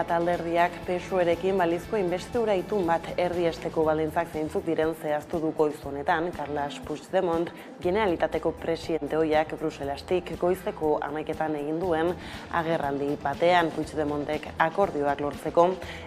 Pixkat alderdiak PSOE-rekin balizko inbestidura itun bat erdiesteko baldintzak zeintzuk diren zehaztu du goiz honetan. Carles Puigdemont, Generalitateko presidente ohiak Bruselastik goizeko 11etan egin duen agerraldi batean. Puigdemontek akordioak lortzeko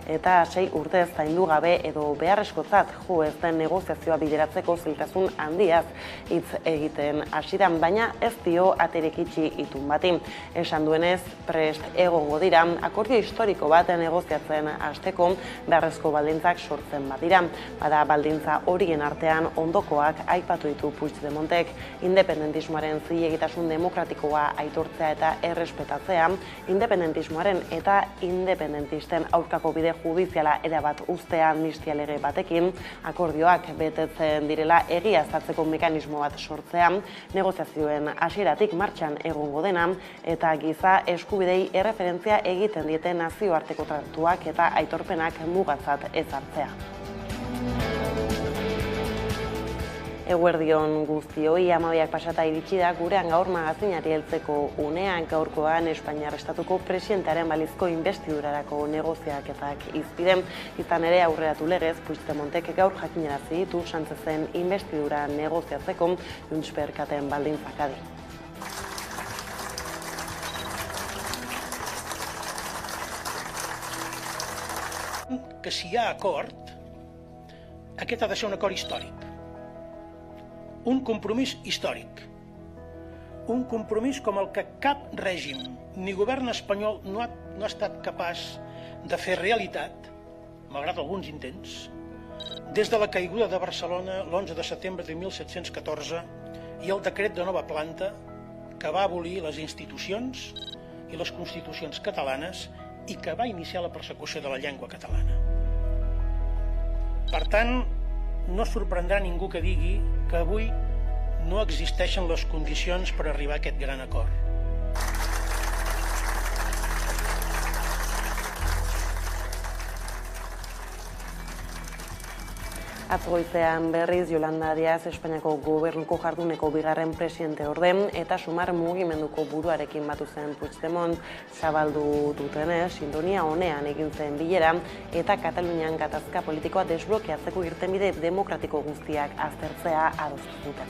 eta 6 urtez zaindu gabe edo beharrezkotzat jo ez den negoziazioa bideratzeko zailtasun handiaz hitz egiten hasiran, baina ez dio aterik itxi itun bati. Esan duenez, prest egongo dira akordio historiko bat negoziatzen hasteko beharrezko baldintzak sortzen badira. Bada baldintza horien artean ondokoak aipatu ditu Puigdemontek, independentismoaren zilegitasun demokratikoa aitortzea eta errespetatzea, independentismoaren eta independentisten aurkako bide judiziala erabat uztea amnistia lege batekin, akordioak betetzen direla egiaztatzeko mekanismo bat sortzea, negoziazioen hasieratik martxan egongo dena eta giza eskubidei erreferentzia egiten diete nazioarteko tratatuak eta aitorpenak mugatzat ezartzea. Eguerdion guztioi, 12 pasata iritsi da gurean gaur magazinari heltzeko unean. Gaurkoan Espainiar Estatuko presidentearen balizko inbestidurarako negoziaketak izpide. Izan ere aurreratu legez, Puigdemontek gaur jakinarazi ditu Sánchezen inbestidura negoziatzeko Junts per Katen baldintzak adi. Que si hi ha acord, aquest ha de ser un acord històric. Un compromís històric. Un compromís com el que cap règim ni govern espanyol no ha estat capaç de fer realitat, malgrat alguns intents, des de la caiguda de Barcelona l'11 de setembre de 1714 i el decret de nova planta que va abolir les institucions i les constitucions catalanes i que va iniciar la persecució de la llengua catalana. Per tant, no sorprendrà ningú que digui que avui no existeixen les condicions per arribar a aquest gran acord. Atzoizean berriz Yolanda Díaz Espainiako gobernuko jarduneko bigarren presidente orden eta Sumar mugimenduko buruarekin batu zen Puigdemont. Zabaldu dutenez, sintonia honean egin zen bilera eta Katalunian gatazka politikoa desblokeatzeko irtenbide demokratiko guztiak aztertzea adostu zuten.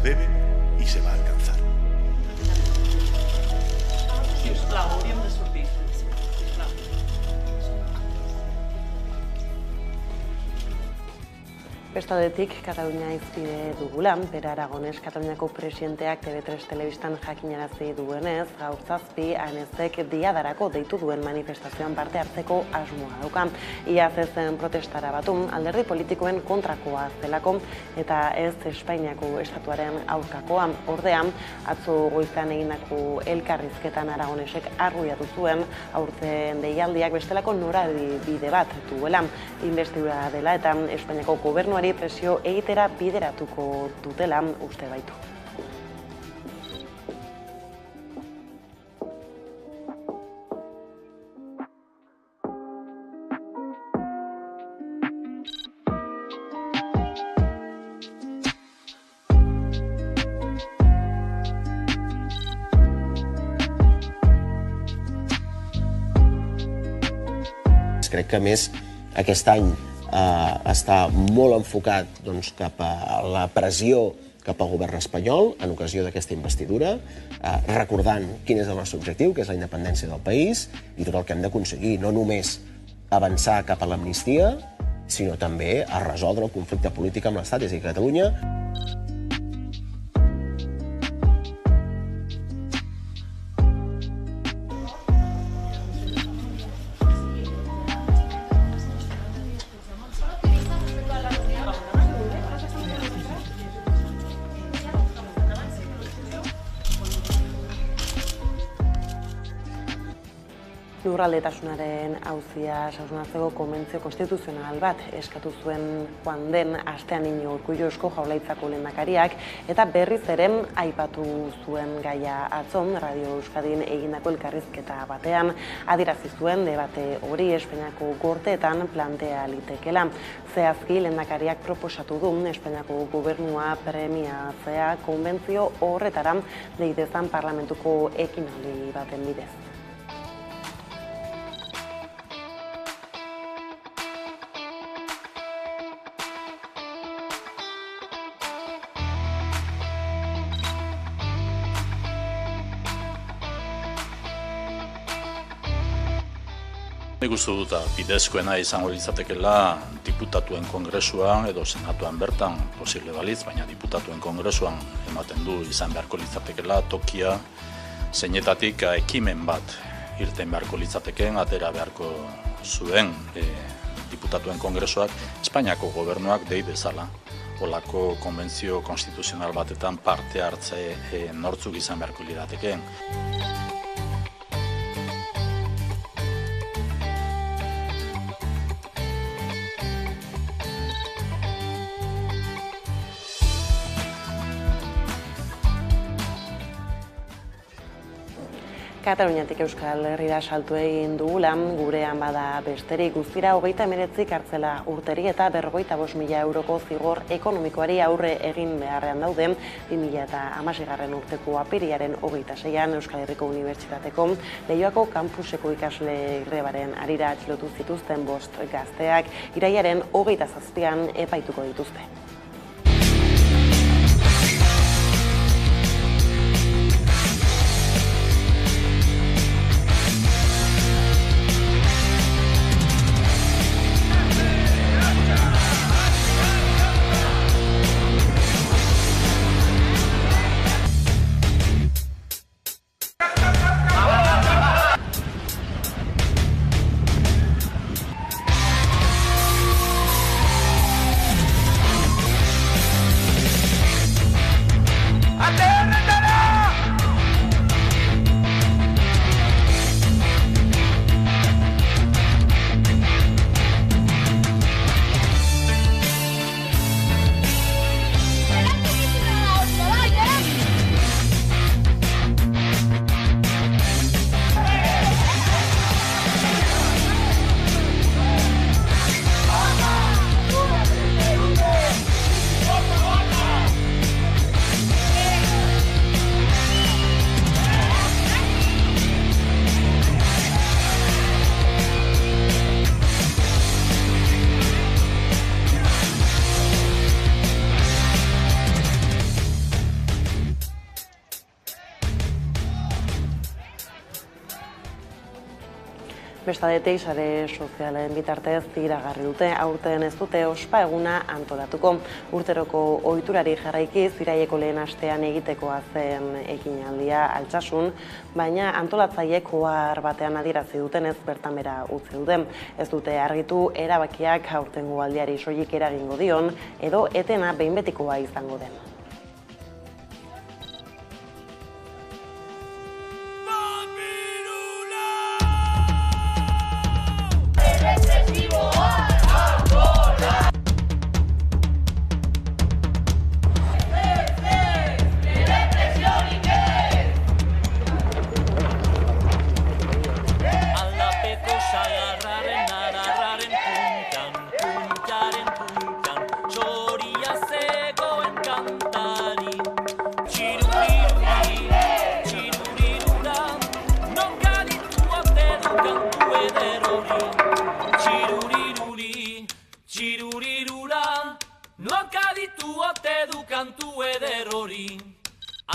debe y se va a alcanzar. Sisplau, hauríem de sortir. Sisplau. Bestaldetik, Katalunia izpide dugula, Pere Aragones Kataluniako presidenteak TV3 telebistan jakinarazi duenez, gaur 7 ANSek diadarako deitu duen manifestazioan parte hartzeko asmoa dauka. Iaz ez zen protestara batu, alderdi politikoen kontrakoa zelako eta ez Espainiako estatuaren aurkakoa. Ordean, atzo goizan egindako elkarrizketan Aragonesek arruiatu zuen aurten deialdiak bestelako norabide bat duela. Inbestidura dela eta Espainiako gobernuari presio egitera bideratuko dutela uste baitu. Crec que a més aquest any està molt enfocat cap a la pressió cap al govern espanyol en ocasió d'aquesta investidura, recordant quin és el nostre objectiu, que és la independència del país i tot el que hem d'aconseguir, no només avançar cap a l'amnistia, sinó també a resoldre el conflicte polític amb l'Estat. És a dir, Catalunya Lurraldetasunaren auzia hausnartzeko konbentzio konstituzional bat eskatu zuen joan den astean Iñigo Urkullu Eusko Jaurlaritzako lehendakariak eta berriz ere aipatu zuen gaia atzon Radio Euskadin egindako elkarrizketa batean adierazi zuen debate hori Espainiako gorteetan plantea litekela. Zehazki lehendakariak proposatu du Espainiako gobernua premiatzea konbentzio horretara dei dezan parlamentuko ekinaldi baten bidez. Nik uste dut bidezkoena izango litzatekeela diputatuen kongresuan edo senatuan bertan posible balitz, baina diputatuen kongresuan ematen du izan beharko litzatekeela tokia zeinetatik ekimen bat irten beharko litzateken, atera beharko zuen diputatuen kongresuak Espainiako gobernuak dei bezala. Olako konbentzio konstituzional batetan parte hartze nortzuk izan beharko liratekeen. Kataluniatik Euskal Herrira saltu egin dugula, gurean bada besterik guztira 39 kartzela urteri eta 55.000 euroko zigor ekonomikoari aurre egin beharrean daude 2016 urteko apirilaren 26an Euskal Herriko Unibertsitateko Leioako kampuseko ikasle grebaren harira atxilotu zituzten 5 gazteak irailaren 27an epaituko dituzte. Bestalde, sare sozialen bitartez iragarri dute, aurten ez dute ospa eguna antolatuko. Urteroko ohiturari jarraikiz, iraileko lehen astean egitekoa zen ekinaldia Altsasun, baina antolatzaileek ohar batean adierazi dutenez bertan bera utzi dute. Ez dute argitu erabakiak aurtengo aldiari soilik eragingo dion edo etena behin betikoa izango den.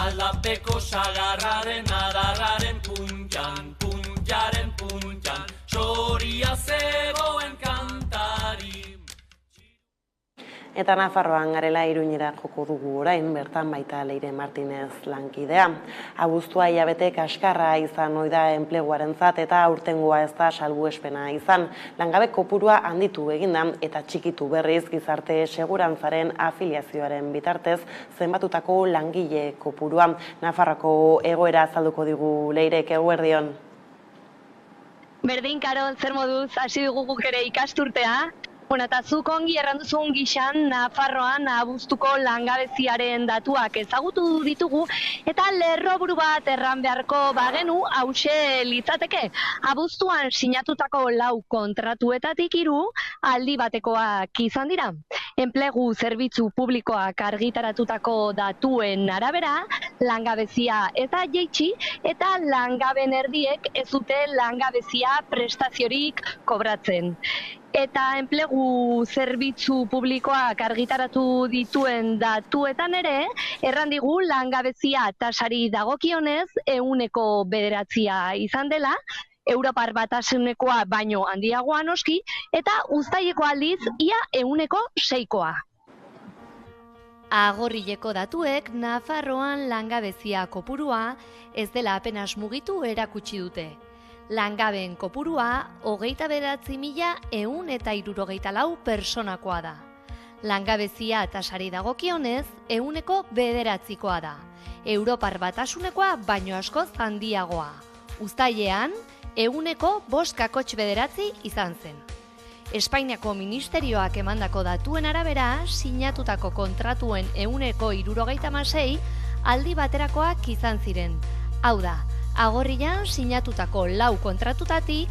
Alapeko sagarraren adarraren puntxan, puntxaren puntxan, txoria zegoen kantari. Eta Nafarroan garela Iruñera joko dugu orain, bertan baita Leire Martinez lankidea. Abuztua hilabete kaskarra izan ohi da enpleguarentzat eta aurtengoa ez da salbuespena izan. Langabe kopurua handitu eginda eta txikitu berriz gizarte segurantzaren afiliazioaren bitartez zenbatutako langile kopurua. Nafarroko egoera azalduko digu Leirek, eguerdion. Berdin, Karol, zer moduz, hasi dugu guk ere ikasturtea. Eta zuk ongi erranduzun gixan Nafarroan abuztuko langabeziaren datuak ezagutu ditugu eta lerroburu bat erran beharko bagenu hause litzateke. Abuztuan sinatutako 4 kontratuetatik 3 aldi batekoak izan dira. Enplegu zerbitzu publikoak argitaratutako datuen arabera, langabezia ez da jaitsi eta langaben erdiek ez dute langabezia prestaziorik kobratzen. Eta enplegu zerbitzu publikoak argitaratu dituen datuetan ere, errandigu langabezia tasari dagokionez 9% izan dela, Europar Batasunekoa baino handiagoa noski, eta uztaileko aldiz ia 6%. Agorrileko datuek Nafarroan langabezia kopurua ez dela apenas mugitu erakutsi dute. Langabeen kopurua 29.164 personakoa da. Langabezia tasari dagokionez 9%koa da. Europar Batasunekoa baino askoz handiagoa. Uztailean 5.9 izan zen. Espainiako ministerioak emandako datuen arabera, sinatutako kontratuen 76% aldi baterakoak izan ziren. Hau da, Agorrian sinatutako 4 kontratutatik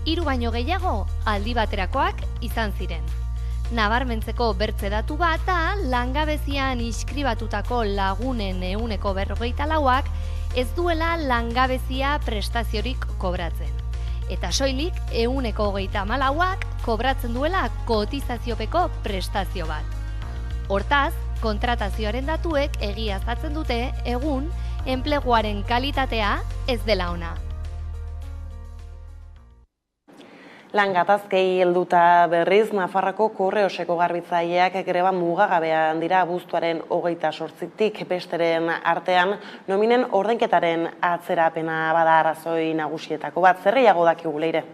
3 baino gehiago aldi baterakoak izan ziren. Nabarmentzeko bertze datu bat da langabezian inskribatutako lagunen 44%ak ez duela langabezia prestaziorik kobratzen. Eta soilik 24%ak kobratzen duela kotizaziopeko prestazio bat. Hortaz, kontratazioaren datuek egiaztatzen dute egun enpleguaren kalitatea ez dela ona. Langatazkei helduta berriz, Nafarroko Korreoseko garbitzaileak greba mugagabean dira abuztuaren 28tik besteren artean, nominen ordainketaren atzerapena bada arrazoi nagusietako bat. Zer gehiago dakigu, Leire?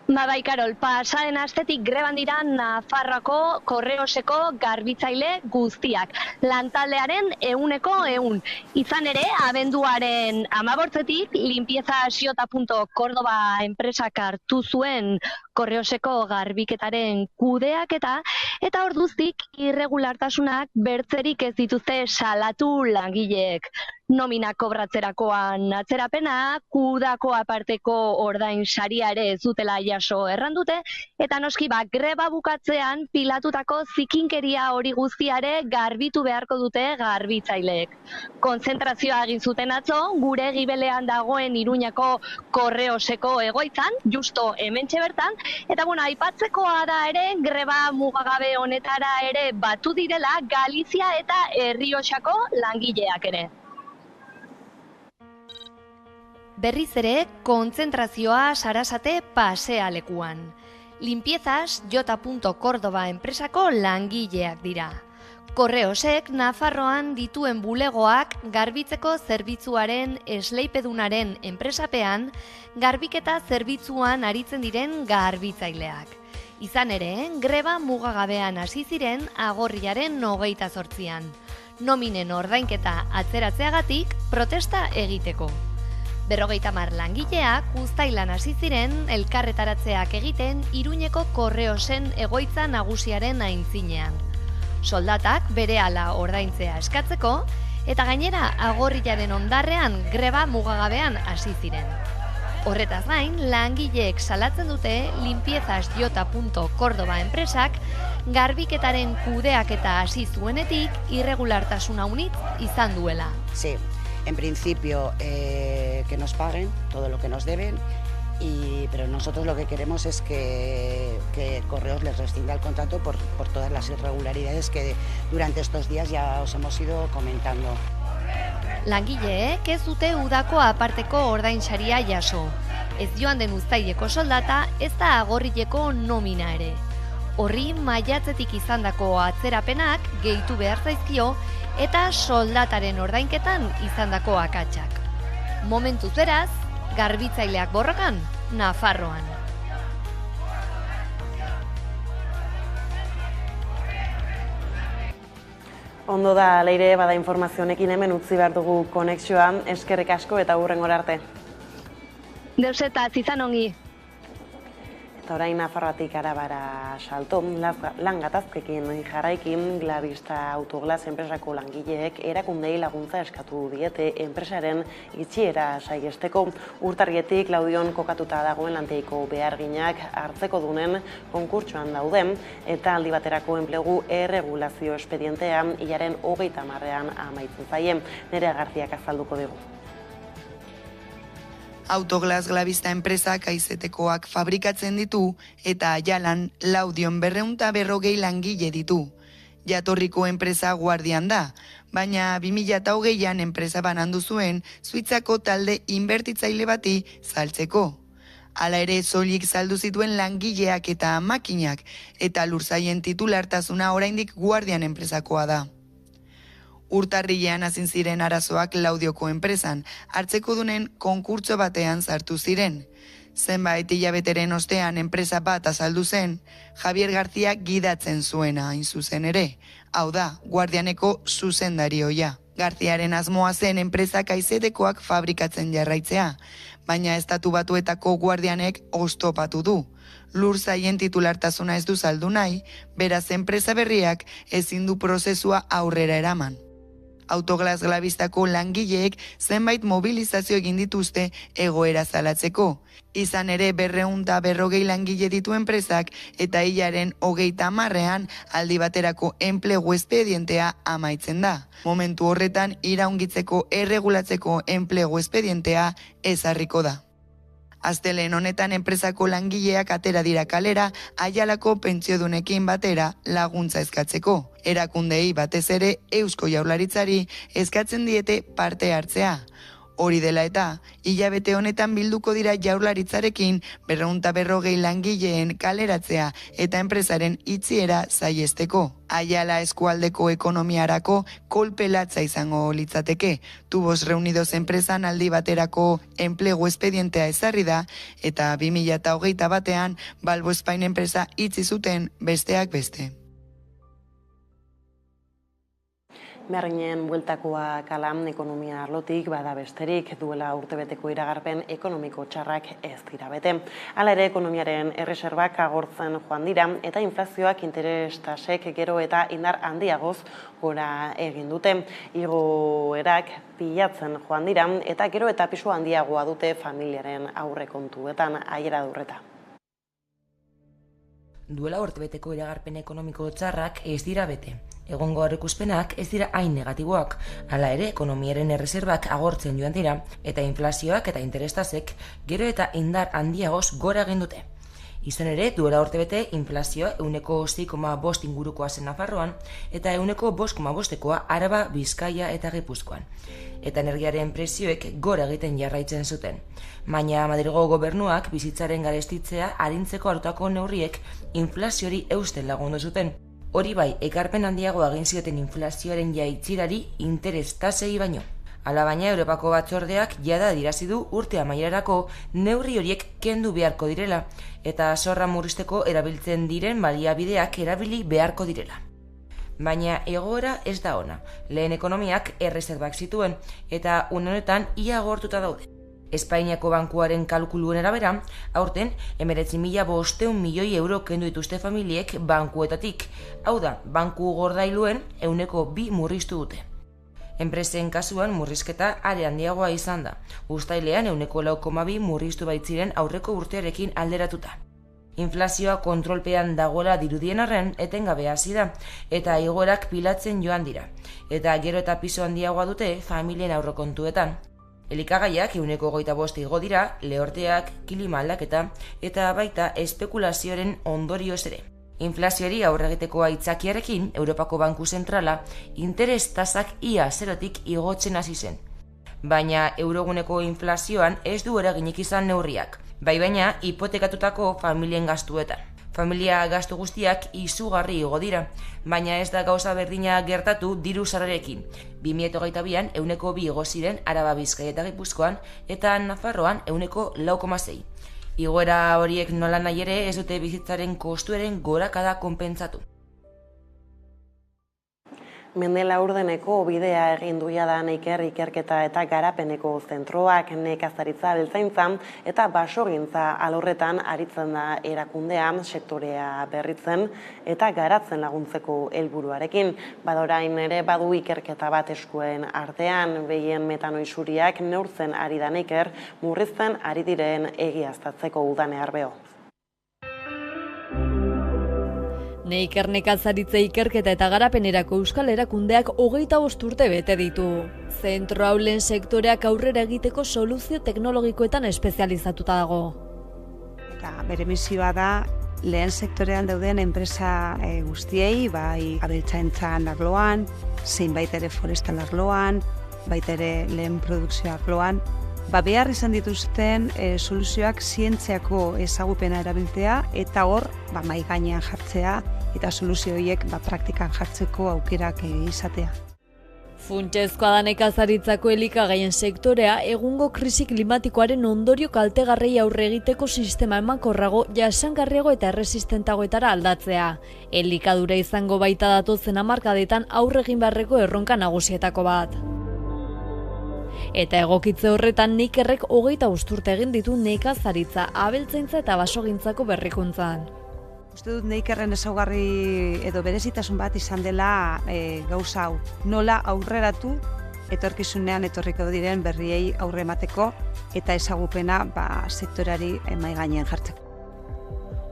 Bai, Karol, pasaren astetik greban dira Nafarroako Korreoseko garbitzaile guztiak. Lantaldearen 100%. Izan ere, abenduaren 15tik limpieza.cordoba enpresak hartu zuen Korreoseko garbiketaren kudeaketa eta orduztik irregulartasunak bertzerik ez dituzte salatu langileek. Nomina kobratzerakoan atzerapena, kudako aparteko ordain saria ere ez dutela jaso errandute, eta noski greba bukatzean pilatutako zikinkeria hori guztiare garbitu beharko dute garbitzaileek. Konzentrazioa egin zuten atzo, gure gibelean dagoen Iruñako Korreoseko egoitzan, justo hementxe bertan, eta aipatzekoa da ere, greba mugagabe honetara ere batu direla Galizia eta Errioxako langileak ere. Berriz ere, kontzentrazioa Sarasate pasealekuan. Limpiezas J.Cordoba enpresako langileak dira. Korreosek Nafarroan dituen bulegoak garbitzeko zerbitzuaren esleipedunaren enpresapean garbiketa zerbitzuan aritzen diren garbitzaileak. Izan ere, greba mugagabean hasi ziren Agorriaren 28an. Nominen ordainketa atzeratzeagatik protesta egiteko. 50 langileak uztailan hasi ziren elkarretaratzeak egiten Iruñeko Korreosen egoitza nagusiaren aintzinean. Soldatak berehala ordaintzea eskatzeko eta gainera Agorriaren ondarrean greba mugagabean hasi ziren. Horretaz gain, langileek salatzen dute Limpiezas J.Cordoba enpresak garbiketaren kudeaketa hasi zuenetik irregulartasun haunitz izan duela. Sí. En principio, que nos paguen todo lo que nos deben, pero nosotros lo que queremos es que Correos les rescinda el contrato por todas las irregularidades que durante estos días ya os hemos ido comentando. Langileek ez dute udako aparteko ordainsaria jaso. Ez joan den uztaileko soldata, ez da Agorrileko nomina ere. Horri maiatzetik izandako atzerapenak gehitu behar zaizkio eta soldataren ordainketan izandako akatsak. Momentuz beraz, garbitzaileak borrokan, Nafarroan. Ondo da, Leire, bada informazionekin hemen utzi behar dugu konexioa, eskerrik asko eta hurrengora arte. Deusetaz, izan ongi. Eta orain Nafarroatik Arabara salto, lan gatazkekin jarraikin, Glavista Autoglas enpresako langileek erakundei laguntza eskatu diete enpresaren itxiera saiesteko. Urtarrietik Laudion kokatuta dagoen lantegiko beharginak hartzeko dunen konkurtsoan dauden eta aldi baterako enplegu erregulazio espedientea hilaren 30ean amaitzen zaie. Nerea Garziak azalduko digu. Autoglas Glavista enpresak aizetekoak fabrikatzen ditu eta Aialan Laudion 240 langile ditu. Jatorriko enpresa Guardian da, baina 2008an enpresa banandu zuen Suitzako talde inbertitzaile bati saltzeko. Hala ere soilik saldu zituen langileak eta makinak eta lursaien titulartasuna oraindik Guardian enpresakoa da. Urtarrilean hasi ziren arazoak Laudioko enpresan, hartzekodunen konkurtso batean sartu ziren. Zenbait hilabeteren ostean enpresa bat azaldu zen, Javier García gidatzen zuena hain zuzen ere, hau da, Guardianeko zuzendarioia. Garziaren asmoa zen enpresak aizetekoak fabrikatzen jarraitzea, baina Estatu Batuetako Guardianek oztopatu du. Lursaien titulartasuna ez du saldu nahi, beraz enpresa berriak ezin du prozesua aurrera eraman. Autoglas Glavistako langileek zenbait mobilizazio egin dituzte egoera salatzeko. Izan ere 240 langile ditu enpresak eta hilaren 30ean aldi baterako enplegu espedientea amaitzen da. Momentu horretan iraungitzeko erregulatzeko enplegu espedientea ezarriko da. Astelehen honetan enpresako langileak atera dira kalera Aialako pentsiodunekin batera laguntza eskatzeko. Erakundei batez ere Eusko Jaurlaritzari eskatzen diete parte hartzea. Hori dela eta, hilabete honetan bilduko dira Jaurlaritzarekin 240 langileen kaleratzea eta enpresaren itxiera saiesteko. Aiala eskualdeko ekonomiarako kolpe latza izango litzateke. Tubos Reunidos enpresan aldi baterako enplegu espedientea ezarri da eta 2021ean Balbo Spain enpresa itxi zuten besteak beste. Beharginen bueltakoa kalam ekonomia arlotik bada besterik duela urtebeteko iragarpen ekonomiko txarrak ez dira bete. Hala ere ekonomiaren erreserbak agortzen joan dira eta inflazioak interestasek gero eta indar handiagoz gora egin dute. Igoerak pilatzen joan dira eta gero eta pisu handiagoa dute familiaren aurrekontuetan. Aiera Durreta. Duela urtebeteko iragarpen ekonomiko txarrak ez dira bete. Egongo aurreikuspenak ez dira hain negatiboak, hala ere ekonomiaren erreserbak agortzen joan dira eta inflazioak eta interestasek gero eta indar handiagoz gora egin dute. Izan ere, duela urtebete inflazioa 6,5 ingurukoa zen Nafarroan eta 5,5koa Araba, Bizkaia eta Gipuzkoan. Eta energiaren prezioek gora egiten jarraitzen zuten. Baina Madrilgo gobernuak bizitzaren garestitzea arintzeko hartutako neurriek inflaziori eusten lagundu zuten. Hori bai, ekarpen handiago egin zioten inflazioaren jaitzirari interes tasei baino. Hala baina Europako batzordeak jada adierazi du urte amaierarako neurri horiek kendu beharko direla eta zorra murrizteko erabiltzen diren baliabideak erabili beharko direla. Baina egoera ez da ona. Lehen ekonomiak erreserbak zituen eta une honetan ia agortuta daude. Espainiako bankuaren kalkuluen arabera, aurten 19.500 milioi euro kendu dituzte familiek bankuetatik. Hau da, banku gordailuen 2% murriztu dute. Enpresen kasuan murrizketa are handiagoa izan da. Uztailean 4,2% murriztu baitziren aurreko urtearekin alderatuta. Inflazioa kontrolpean dagoela dirudien arren etengabe hasi da eta igoerak pilatzen joan dira. Eta gero eta pisu handiagoa dute familien aurrekontuetan. Elikagaiak 1,25 igo dira, lehorteak, klima aldaketa eta baita espekulazioaren ondorioz ere. Inflazioari aurre egiteko aitzakiarekin, Europako Banku Zentrala interes tasak ia 0tik igotzen hasi zen. Baina euroguneko inflazioan ez du eraginik izan neurriak, bai baina hipotekatutako familien gastuetan. Familia gastu guztiak izugarri igo dira, baina ez da gauza berdina gertatu diru sarrerekin. 2022an 2% igo ziren Araba, Bizkaia eta Gipuzkoan eta Nafarroan 6,6%. Igoera horiek nola nahi ere ez dute bizitzaren kostuaren gorakada konpentsatu. Mende Laurdeneko bidea egin du jada Neiker ikerketa eta garapeneko zentroak nekazaritza, abeltzaintza eta basogintza alorretan aritzen da erakundean sektorea berritzen eta garatzen laguntzeko helburuarekin. Badorain ere badu ikerketa bat eskuen artean, behien metano isuriak neurtzen ari da Neiker, murrizten ari diren egiaztatzeko udane arbeo. Neiker nekazaritza ikerketa eta garapenerako euskal erakundeak 25 urte bete ditu. Zentro hau lehen sektoreak aurrera egiteko soluzio teknologikoetan espezializatuta dago. Eta bere misioa da lehen sektorean dauden enpresa guztiei, bai abeltzaintzan arloan, zein baita ere forestal arloan, baita ere lehen produkzio arloan, behar izan dituzten soluzioak zientziako ezagupena erabiltzea eta hor mahai gainean jartzea eta soluzio horiek praktikan jartzeko aukerak izatea. Funtsezkoa da nekazaritzako elikagaien sektorea egungo krisi klimatikoaren ondorio kaltegarrei aurre egiteko sistema emankorrago, jasangarriago eta erresistentagoetara aldatzea. Elikadura izango baita datozen hamarkadetan aurre egin beharreko erronka nagusietako bat. Eta egokitze horretan Neikerrek 25 urte egin ditu nekazaritza, abeltzaintza eta basogintzako berrikuntzan. Uste dut Neikerren ezaugarri edo berezitasun bat izan dela gauza hau. Nola aurreratu etorkizunean etorriko diren berriei aurre emateko eta ezagupena sektorari mahai gainean jartzeko.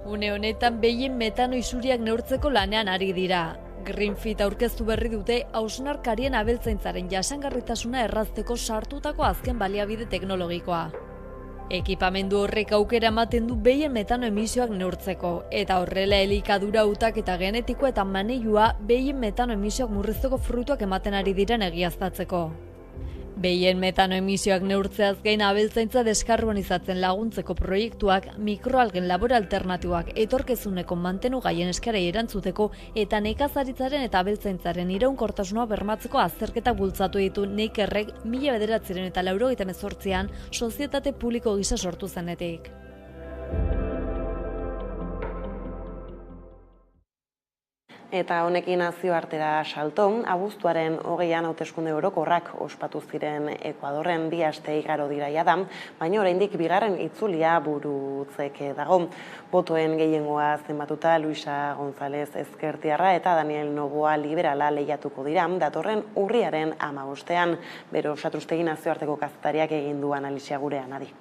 Une honetan behien metano isuriak neurtzeko lanean ari dira. Greenfit aurkeztu berri dute hausnarkarien abeltzaintzaren jasangarritasuna errazteko sartutako azken baliabide teknologikoa. Ekipamendu horrek aukera ematen du behien metano emisioak neurtzeko, eta horrela elikadura utak eta genetiko eta maneiua behien metano emisioak murrizteko fruituak ematen ari diren egiaztatzeko. Behien metano emisioak neurtzeaz gain abeltzaintza deskarbonizatzen laguntzeko proiektuak, mikroalgen labore alternatiboak etorkezuneko mantenu gaien eskarei erantzuteko eta nekazaritzaren eta abeltzaintzaren iraunkortasuna bermatzeko azterketak bultzatu ditu Neikerrek 1998an sozietate publiko gisa sortu zenetik. Eta honekin nazioartera salto, abuztuaren 20an hauteskunde orokorrak ospatu ziren Ekuadorren 2 aste igaro dira jada, baina oraindik bigarren itzulia burutzek dago. Botoen gehiengoa zenbatuta Luisa González ezkertiarra eta Daniel Noboa liberala lehiatuko dira, datorren urriaren 15ean, Bero Satrustegi nazioarteko kazetariak egin du analisia gurean adi.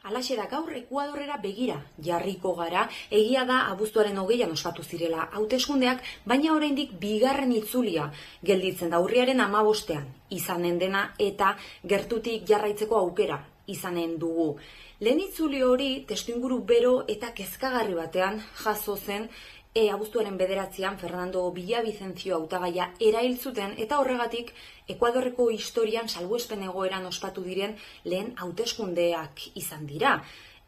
Alaxe da gaur Ekuadorrera begira jarriko gara, egia da abuztuaren 20an ospatu zirela hauteskundeak, baina oraindik bigarren itzulia gelditzen da urriaren 15ean izanen dena eta gertutik jarraitzeko aukera izanen dugu. Lehen itzuli hori testuinguru bero eta kezkagarri batean jaso zen abuztuaren 9an Fernando Villavicencio hautagaia erail zuten eta horregatik Ekuadorreko historian salbuespen egoeran ospatu diren lehen hauteskundeak izan dira.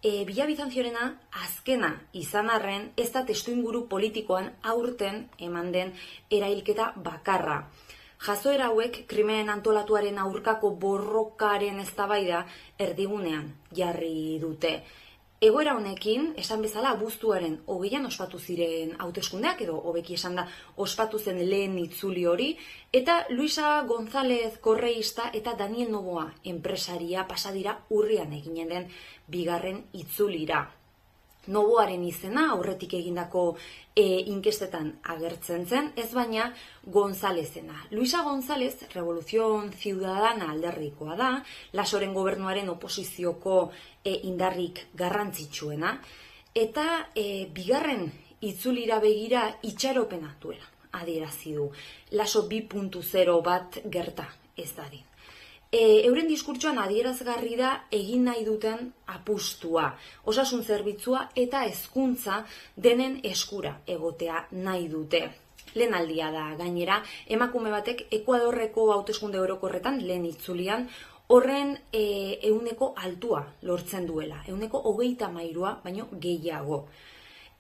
Villavicenciorena azkena izan arren ez da testuinguru politikoan aurten eman den erailketa bakarra. Jazoera hauek krimen antolatuaren aurkako borrokaren eztabaida erdigunean jarri dute. Egoera honekin, esan bezala abuztuaren 20an ospatu ziren hauteskundeak edo hobeki esan da ospatu zen lehen itzuli hori, eta Luisa González korreista eta Daniel Noboa enpresaria pasadira urrian eginen den bigarren itzulira. Noboaren izena aurretik egindako inkestetan agertzen zen, ez baina Gonzálezena. Luisa González, Revolución Ciudadana alderrikoa da, Lasoren gobernuaren oposizioko indarrik garrantzitsuena, eta bigarren itzulira begira itxaropena duela adierazi du. Laso 2.0 bat gerta ez dadin. Euren diskurtsoan adierazgarri da egin nahi duten apustua, osasun zerbitzua eta hezkuntza denen eskura egotea nahi dute. Lehen aldia da gainera, emakume batek Ekuadorreko hauteskunde orokorretan lehen itzulian horren 100% altua lortzen duela, 23%, baino gehiago.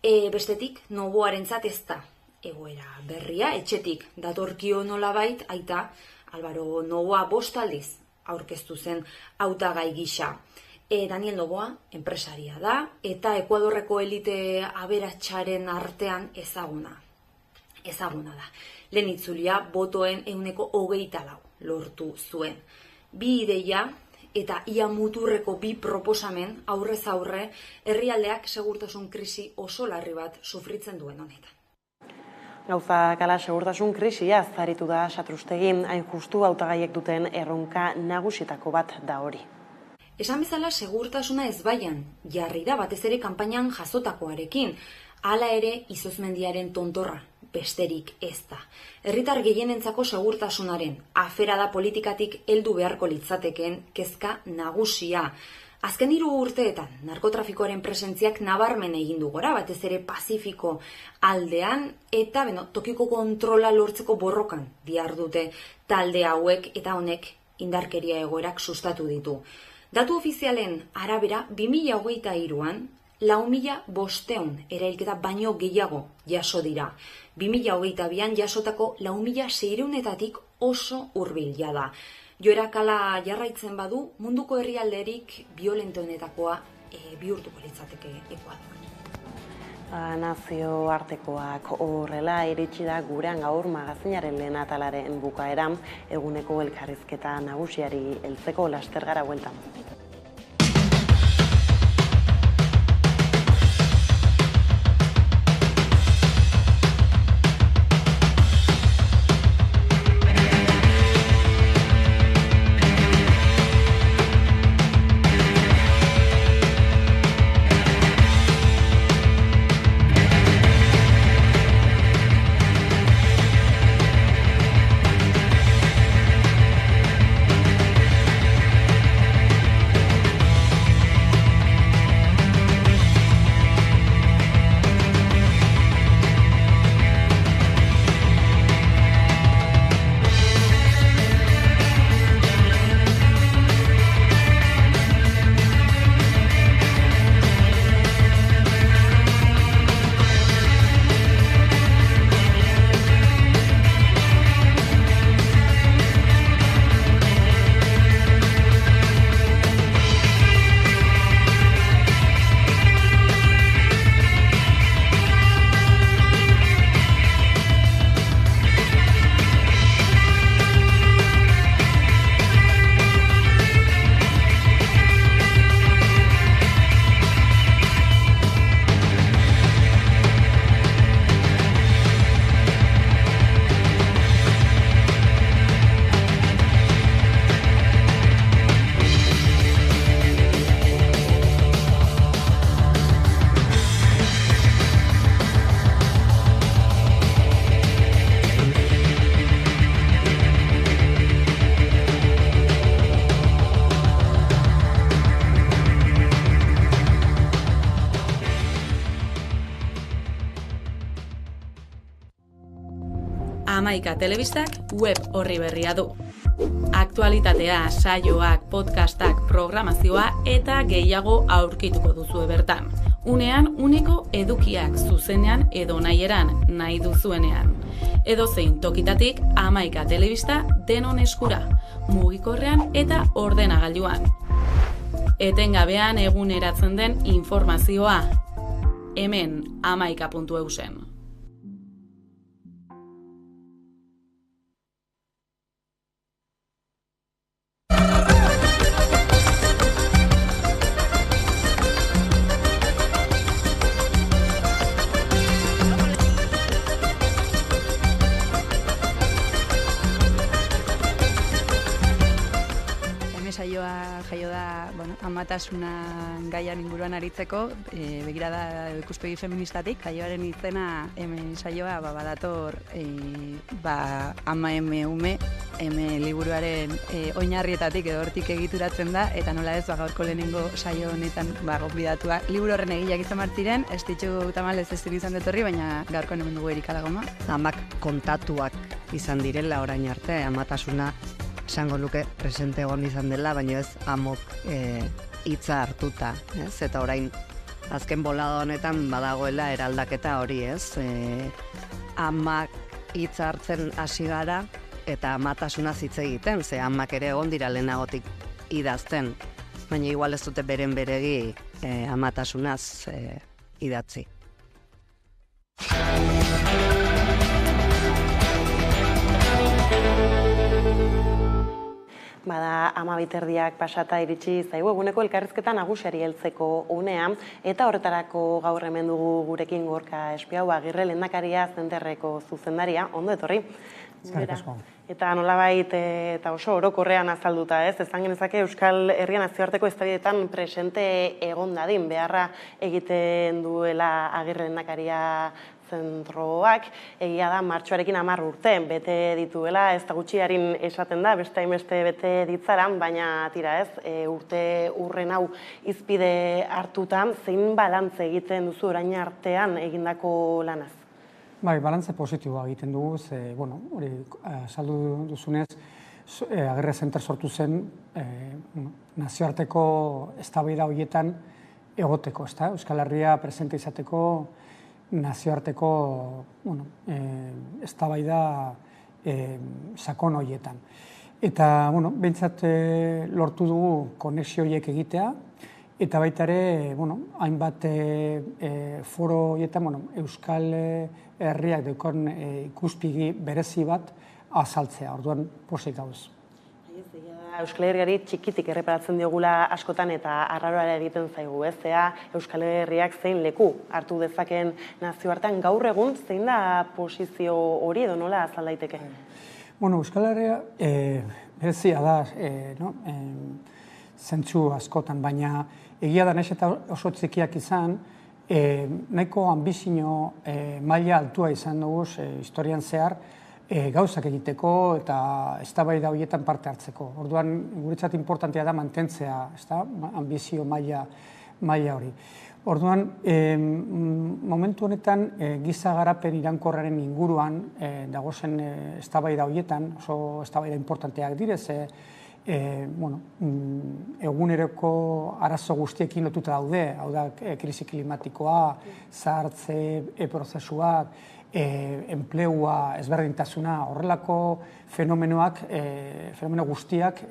Bestetik, Novoarentzat ez da egoera berria, etxetik datorkio nolabait, aita Álvaro Novoa 5 aldiz aurkeztu zen hautagai gisa. Daniel Novoa enpresaria da eta Ekuadorreko elite aberatsaren artean ezaguna da. Lehen itzulia botoen 24% lortu zuen. 2 ideia eta ia muturreko 2 proposamen aurrez aurre herrialdeak segurtasun krisi oso larri bat sufritzen duen honetan. Gauzak ala segurtasun krisia zaritu da Satrustegi, hain justu hautagaiek duten erronka nagusietako bat da hori. Esan bezala segurtasuna ezbaian jarri da batez ere kanpainan jasotakoarekin, hala ere izozmendiaren tontorra besterik ez da. Herritar gehienentzako segurtasunaren afera da politikatik heldu beharko litzatekeen kezka nagusia. Azken 3 urteetan narkotrafikoaren presentziak nabarmen egin du gora, batez ere Pazifiko aldean eta tokiko kontrola lortzeko borrokan dihardute talde hauek eta honek indarkeria egoerak sustatu ditu. Datu ofizialen arabera 2023an 4.500 erailketa baino gehiago jaso dira. 2022an jasotako 4.600etatik oso hurbil da. Joerakala jarraitzen badu, munduko herrialderik biolentoenetakoa bihurtuko litzateke Ekuador. Nazioartekoak horrela iritsi da gurean gaur magazinaren lehen atalaren bukaera, eguneko elkarrizketa nagusiari heltzeko laster gara bueltan. Amaika Telebistak web orri berria du. Aktualitatea, saioak, podcastak, programazioa eta gehiago aurkituko duzue bertan. Unean, uneko edukiak zuzenean edo nahieran nahi duzuenean. Edozein tokitatik Amaika Telebista denon eskura, mugikorrean eta ordenagailuan. Etengabean eguneratzen den informazioa. Hemen amaika.eusen. Jaio da, amatasuna gaian inguruan aritzeko, begirada ikuspegi feministatik, jaioaren izena hemen saioa badator ama ume liburuaren oinarrietatik edo hortik egituratzen da, eta nola ez gaurko lehenengo saio honetan gonbidatua. Liburu horren egileak izan martiren, ez ditxu tamalez ez izan detorri, baina gaurko hemen dugu Erika Lagoma. Amak kontatuak izan direla orain arte, amatasuna esango luke presente egon izan dela, baina ez amok hitza hartuta, ez? Eta orain azken bolada honetan badagoela eraldaketa hori, ez? Amak hitz hartzen hasi gara eta amatasuna hitz egiten, ze amak ere egon dira lehenagotik idazten, baina igual ez dute beren beregi amatasunaz idatzi. Bada 12:00 pasata iritsi zaigu eguneko elkarrizketa nagusiari heltzeko unean, eta horretarako gaur hemen dugu gurekin Gorka Espiau, Agirre lehendakaria zenterreko zuzendaria. Ondo etorri. Eta nolabait eta oso orokorrean azalduta, ez? Esan genezake Euskal Herria nazioarteko eztabaidetan presente egon dadin beharra egiten duela Agirre lehendakaria zentroak, egia da martxoarekin 10 urte bete dituela, ez da gutxiarin esaten da, beste hainbeste bete ditzaran, baina tira ez, urte urren hau izpide hartutan, zein balantze egiten duzu orain artean egindako lanaz? Bai, balantze positiboa egiten dugu, ze, bueno, hori saldu duzunez, Agirre Zenter sortu zen nazioarteko eztabaida horietan egoteko, ezta? Euskal Herria presente izateko nazioarteko eztabaida sakon horietan. Eta, behintzat lortu dugu konexio horiek egitea, eta baita ere, hainbat foro horietan, Euskal Herriak deukon ikuspegi berezi bat azaltzea, orduan posik gauz. Euskal Herriari txikitik erreparatzen diogula askotan eta arraroara egiten zaigu, ez? Euskal Herriak zein leku hartu dezaken nazioartean gaur egun zein da posizio hori edo nola azal daiteke? Euskal Herria berezia da zentzu askotan, baina egia da nahiz eta oso txikiak izan, nahiko ambizio maila altua izan dugu historian zehar, gauzak egiteko eta eztabaida horietan parte hartzeko. Orduan, guretzat importantea da mantentzea, ambizio maila hori. Orduan, momentu honetan, giza garapen iraunkorraren inguruan dagozen eztabaida horietan, oso eztabaida importanteak direz, eguneroko arazo guztiekin lotuta daude, hau da, krisi klimatikoa, zahartze prozesuak, enplegua, ezberdintasuna, horrelako fenomeno guztiak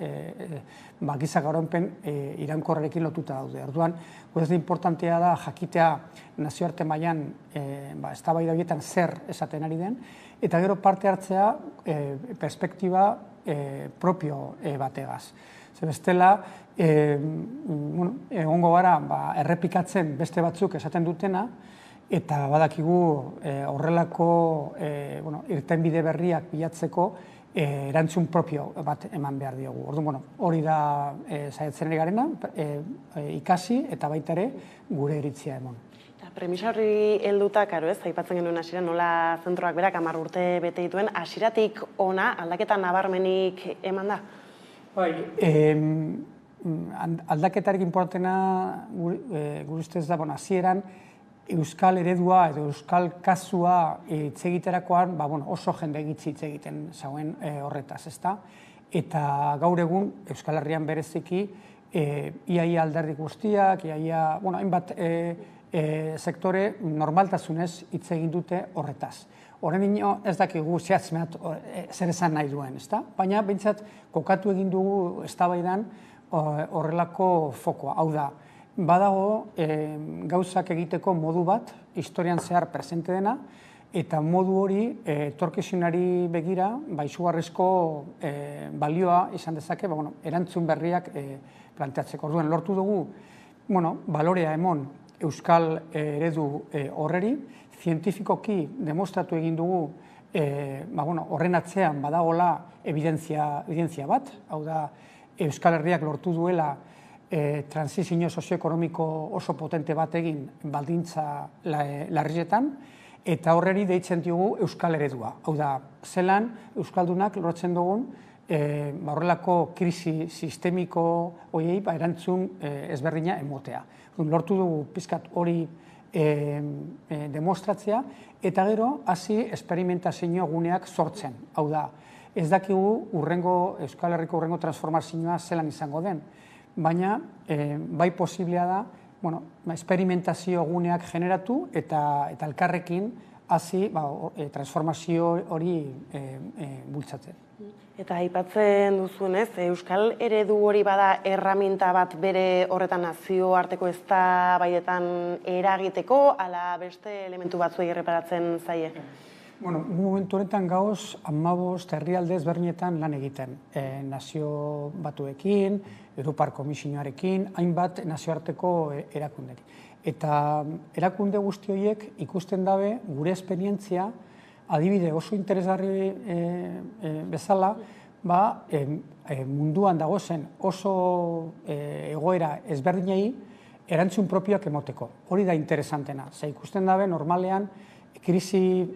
giza garapen iraunkorrarekin lotuta daude. Orduan, guretzat importantea da jakitea nazioarte mailan eztabaida horietan zer esaten ari den, eta gero parte hartzea perspektiba propio bategaz. Bestela, egongo gara errepikatzen beste batzuk esaten dutena, eta badakigu horrelako irtenbide berriak bilatzeko erantzun propio bat eman behar diogu. Orduan, hori da saiatzen ari garena, ikasi eta baita ere gure iritzia emon. Premisa horri helduta, karo ez, aipatzen genuen hasiera nola zentroak berak 10 urte bete dituen, hasieratik ona aldaketa nabarmenik eman da? Bai, aldaketarik importantena gure ustez da, hasieran euskal eredua edo euskal kasua hitz egiterakoan oso jende hitz egiten zauen horretaz, ezta? Eta gaur egun Euskal Herrian bereziki iaia alderdi guztiak, hainbat sektore normaltasunez hitz egin dute horretaz. Horren ez dakigu zehatz-mehat zer esan nahi duen, ezta? Baina behintzat kokatu egin dugu eztabaidan horrelako fokoa. Hau da, badago gauzak egiteko modu bat, historian zehar presente dena, eta modu hori etorkizunari begira izugarrizko balioa izan dezake, erantzun berriak planteatzeko. Orduan, lortu dugu, balorea emon euskal eredu horreri, zientifikoki demostratu egin dugu horren atzean badagola evidentzia bat, hau da, Euskal Herriak lortu duela transizio sozioekonomiko oso potente bat egin baldintza larrietan, eta horreri deitzen diogu euskal eredua. Hau da, zelan euskaldunak lortzen dugun horrelako krisi sistemiko horiei erantzun ezberdina emotea. Lortu dugu pizkat hori demostratzea, eta gero hasi esperimentazio guneak sortzen. Hau da, ez dakigu Euskal Herriko urrengo transformazioa zelan izango den, baina bai posiblea da esperimentazio guneak generatu eta elkarrekin hasi transformazio hori bultzatzen. Eta aipatzen duzunez, euskal eredu hori bada erraminta bat bere horretan nazioarteko eztabaidetan eragiteko, ala beste elementu batzuei erreparatzen zaie? Momentu honetan gauz 15 herrialde ezberdinetan lan egiten. Nazio Batuekin, Europar Komisioarekin, hainbat nazioarteko erakunderi. Eta erakunde guzti horiek ikusten dabe gure esperientzia adibide oso interesgarri bezala, munduan dagozen oso egoera ezberdinei erantzun propioak emoteko. Hori da interesantena. Ze ikusten dabe normalean krisi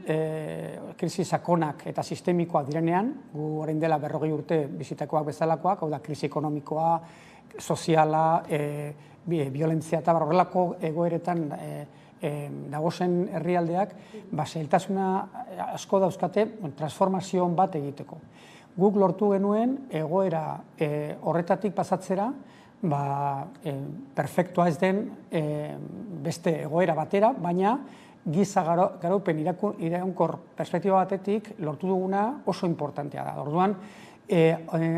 sakonak eta sistemikoak direnean, gu orain dela 40 urte bizitakoak bezalakoak, hau da krisi ekonomikoa, soziala, violentzia eta horrelako egoeretan dagozen herrialdeak, zailtasuna asko dauzkate transformazio bat egiteko. Guk lortu genuen egoera horretatik pasatzera, perfektua ez den beste egoera batera, baina giza garaupen iraunkor perspektiba batetik lortu duguna oso importantea da. Orduan,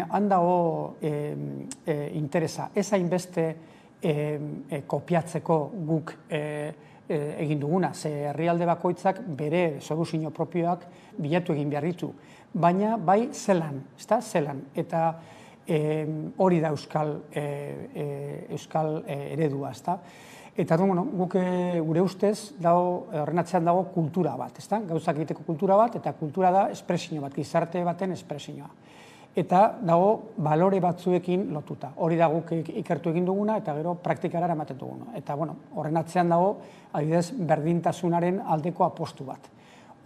han dago interesa, ez hainbeste kopiatzeko guk egin duguna, ze herrialde bakoitzak bere soluzio propioak bilatu egin behar ditu. Baina bai zelan, eta hori da euskal eredua, Eta guk gure ustez horren atzean dago kultura bat, gauzak egiteko kultura bat, eta kultura da espresio bat, gizarte baten espresioa. Eta dago balore batzuekin lotuta. Hori da guk ikertu egin duguna eta gero praktikara eramaten duguna. Eta horren atzean dago adibidez berdintasunaren aldeko apostu bat.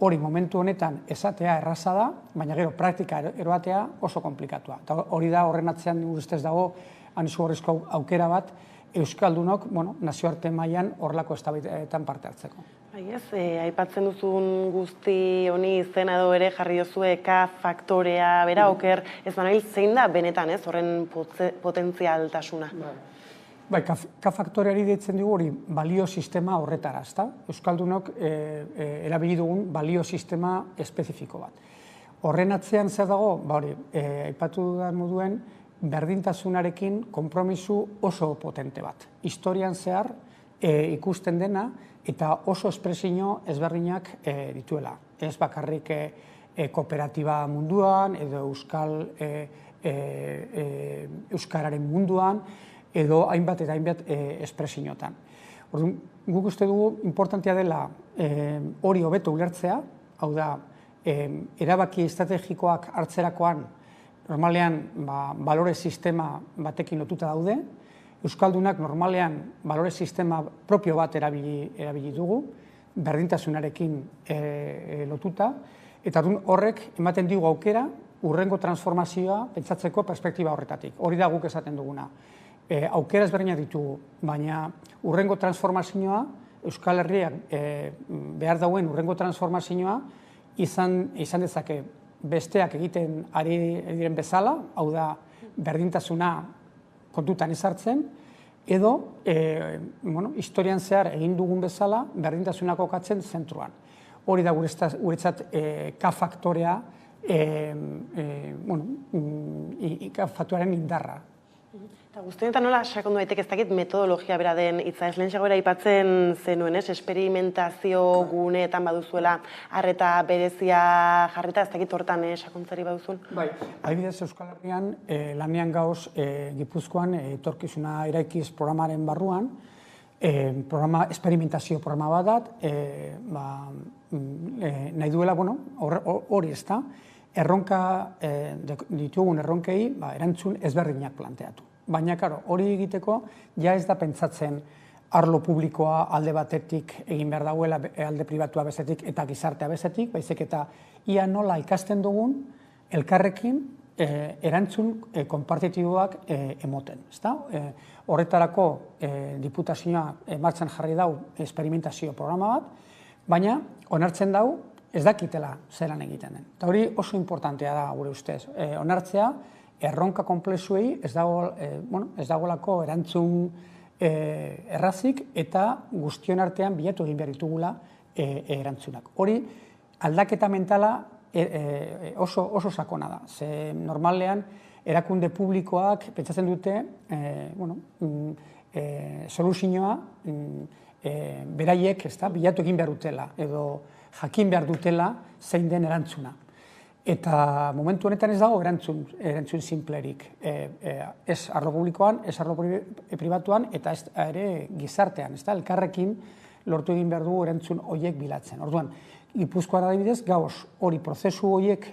Hori momentu honetan esatea erraza da, baina gero praktika eroatea oso komplikatua. Eta hori da horren atzean ustez dago anizugarrizko aukera bat euskaldunok nazioarte mailan horrelako eztabaidetan parte hartzeko. Aipatzen duzun guzti honi izena edo ere jarri duzue K faktorea bera, oker, ez banabil zein da benetan horren potentzialtasuna? K faktoreari deitzen dugu hori balio sistema horretara, euskaldunok erabili dugun balio sistema espezifiko bat. Horren atzean zer dago, aipatu da moduen, berdintasunarekin konpromisu oso potente bat. Historian zehar ikusten dena eta oso espresio ezberdinak dituela. Ez bakarrik kooperatiba munduan edo euskararen munduan edo hainbat eta hainbat espresiotan. Guk uste dugu importantea dela hori hobeto ulertzea, hau da, erabaki estrategikoak hartzerakoan normalean balore sistema batekin lotuta daude, euskaldunak normalean balore sistema propio bat erabili dugu, berdintasunarekin lotuta, eta horrek ematen digu aukera hurrengo transformazioa pentsatzeko perspektiba horretatik. Hori da guk esaten duguna. Aukera ezberdinak ditugu, baina hurrengo transformazioa, Euskal Herriak behar dauen hurrengo transformazioa izan dezake besteak egiten ari diren bezala, hau da berdintasuna kontutan ezartzen, edo historian zehar egin dugun bezala berdintasuna kokatzen zentruan. Hori da guretzat K faktorea, K faktorearen indarra. Eta guztienetan nola sakondu daiteke ez dakit metodologia bera den hitza ez lehen bera aipatzen zenuen, esperimentazio guneetan baduzuela arreta berezia jarrita, ez dakit hortan sakontzari baduzun? Bai, adibidez Euskal Herrian lanean gauz Gipuzkoan etorkizuna eraikiz programaren barruan, esperimentazio programa badat, nahi duela, hori ez da, ditugun erronkei erantzun ezberdinak planteatu. Baina, hori egiteko, ja ez da pentsatzen arlo publikoa alde batetik egin behar dauela, alde pribatua bezetik eta gizartea bezetik, baizik eta ia nola ikasten dugun elkarrekin erantzun konpartitiboak emoten. Horretarako diputazioa martxan jarri dau esperimentazio programa bat, baina onartzen dau ez dakitela zelan egiten den. Eta hori oso importantea da gure ustez. Onartzea, erronka konplexuei ez dagoelako erantzun errazik eta guztion artean bilatu egin behar ditugula erantzunak. Hori, aldaketa mentala oso sakona da. Ze normalean, erakunde publikoak pentsatzen dute soluzioa beraiek bilatu egin behar dutela edo jakin behar dutela zein den erantzuna. Eta momentu honetan ez dago erantzun simplerik. Ez arlo publikoan, ez arlo pribatuan eta ez ere gizartean. Elkarrekin lortu egin behar dugu erantzun horiek bilatzen. Orduan, Gipuzkoan adibidez, gauz hori prozesu horiek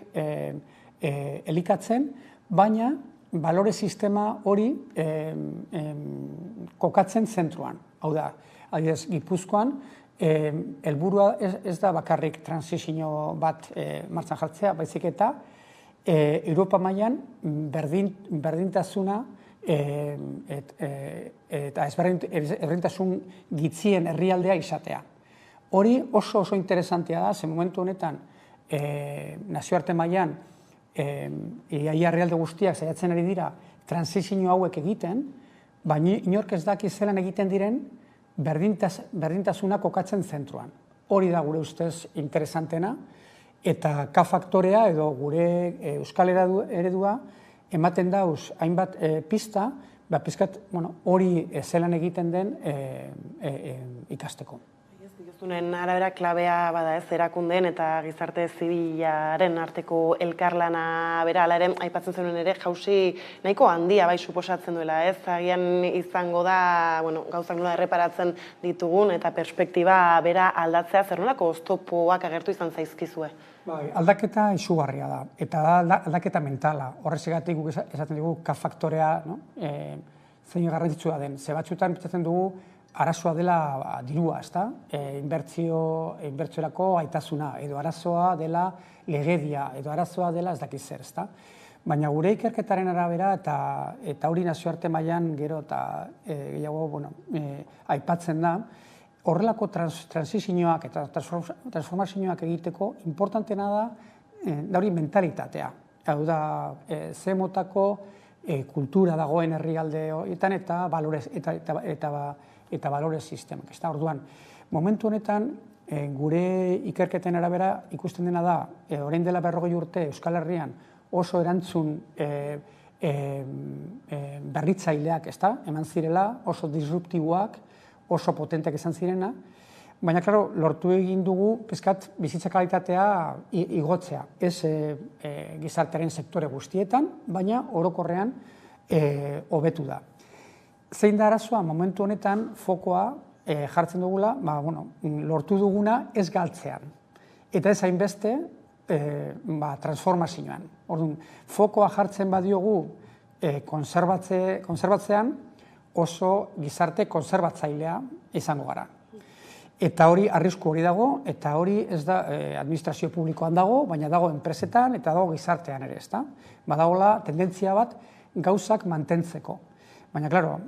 elikatzen, baina balore sistema hori kokatzen zentruan. Hau da, adibidez, Gipuzkoan, helburua ez da bakarrik transizio bat martxan jartzea, baizik eta Europa mailan berdintasuna eta ezberdintasun gitzien herrialdea izatea. Hori oso interesantea da, ze momentu honetan nazioarte mailan iaia herrialde guztiak saiatzen ari dira transizio hauek egiten, baina inork ez daki zelan egiten diren berdintasuna kokatzen zentruan. Hori da gure ustez interesantena, eta K-faktorea edo gure euskal eredua ematen dauz hainbat pista, pizkat hori zelan egiten den ikasteko. Zunen arabera klabea bada erakundeen eta gizarte zibilaren arteko elkarlana bera, ala ere, aipatzen zenuen ere, jauzi nahiko handia bai suposatzen duela, agian izango da, gauzak nola erreparatzen ditugun eta perspektiba bera aldatzea, zer nolako oztopoak agertu izan zaizkizue? Aldaketa izugarria da, eta da aldaketa mentala. Horrezegatik guk esaten dugu K-faktorea zein garrantzitsua den. Ze batzuetan pentsatzen dugu arazoa dela dirua, ezta? Inbertsiorako aitasuna, edo arazoa dela legedia, edo arazoa dela ez dakiz zer, ezta? Baina gure ikerketaren arabera eta hori nazioarte mailan gero eta gehiago aipatzen da, horrelako transizioak eta transformazioak egiteko importantena da hori mentalitatea. Hau da, ze motako kultura dagoen herrialde horietan eta balore sistemak. Orduan, momentu honetan, gure ikerketen arabera ikusten dena da, orain dela 40 urte Euskal Herrian oso erantzun berritzaileak eman zirela, oso disruptiboak, oso potenteak izan zirena, baina, klaro, lortu egin dugu pizkat bizitza kalitatea igotzea. Ez gizartearen sektore guztietan, baina orokorrean hobetu da. Zein da arazoa, momentu honetan fokoa jartzen dugula, lortu duguna ez galtzean. Eta ez hainbeste transformazioan. Orduan, fokoa jartzen badiogu konserbatzean oso gizarte konserbatzailea izango gara. Eta hori arrisku hori dago, eta hori ez da administrazio publikoan dago, baina dago enpresetan eta dago gizartean ere, ezta? Badagoela tendentzia bat gauzak mantentzeko. Baina, klaro,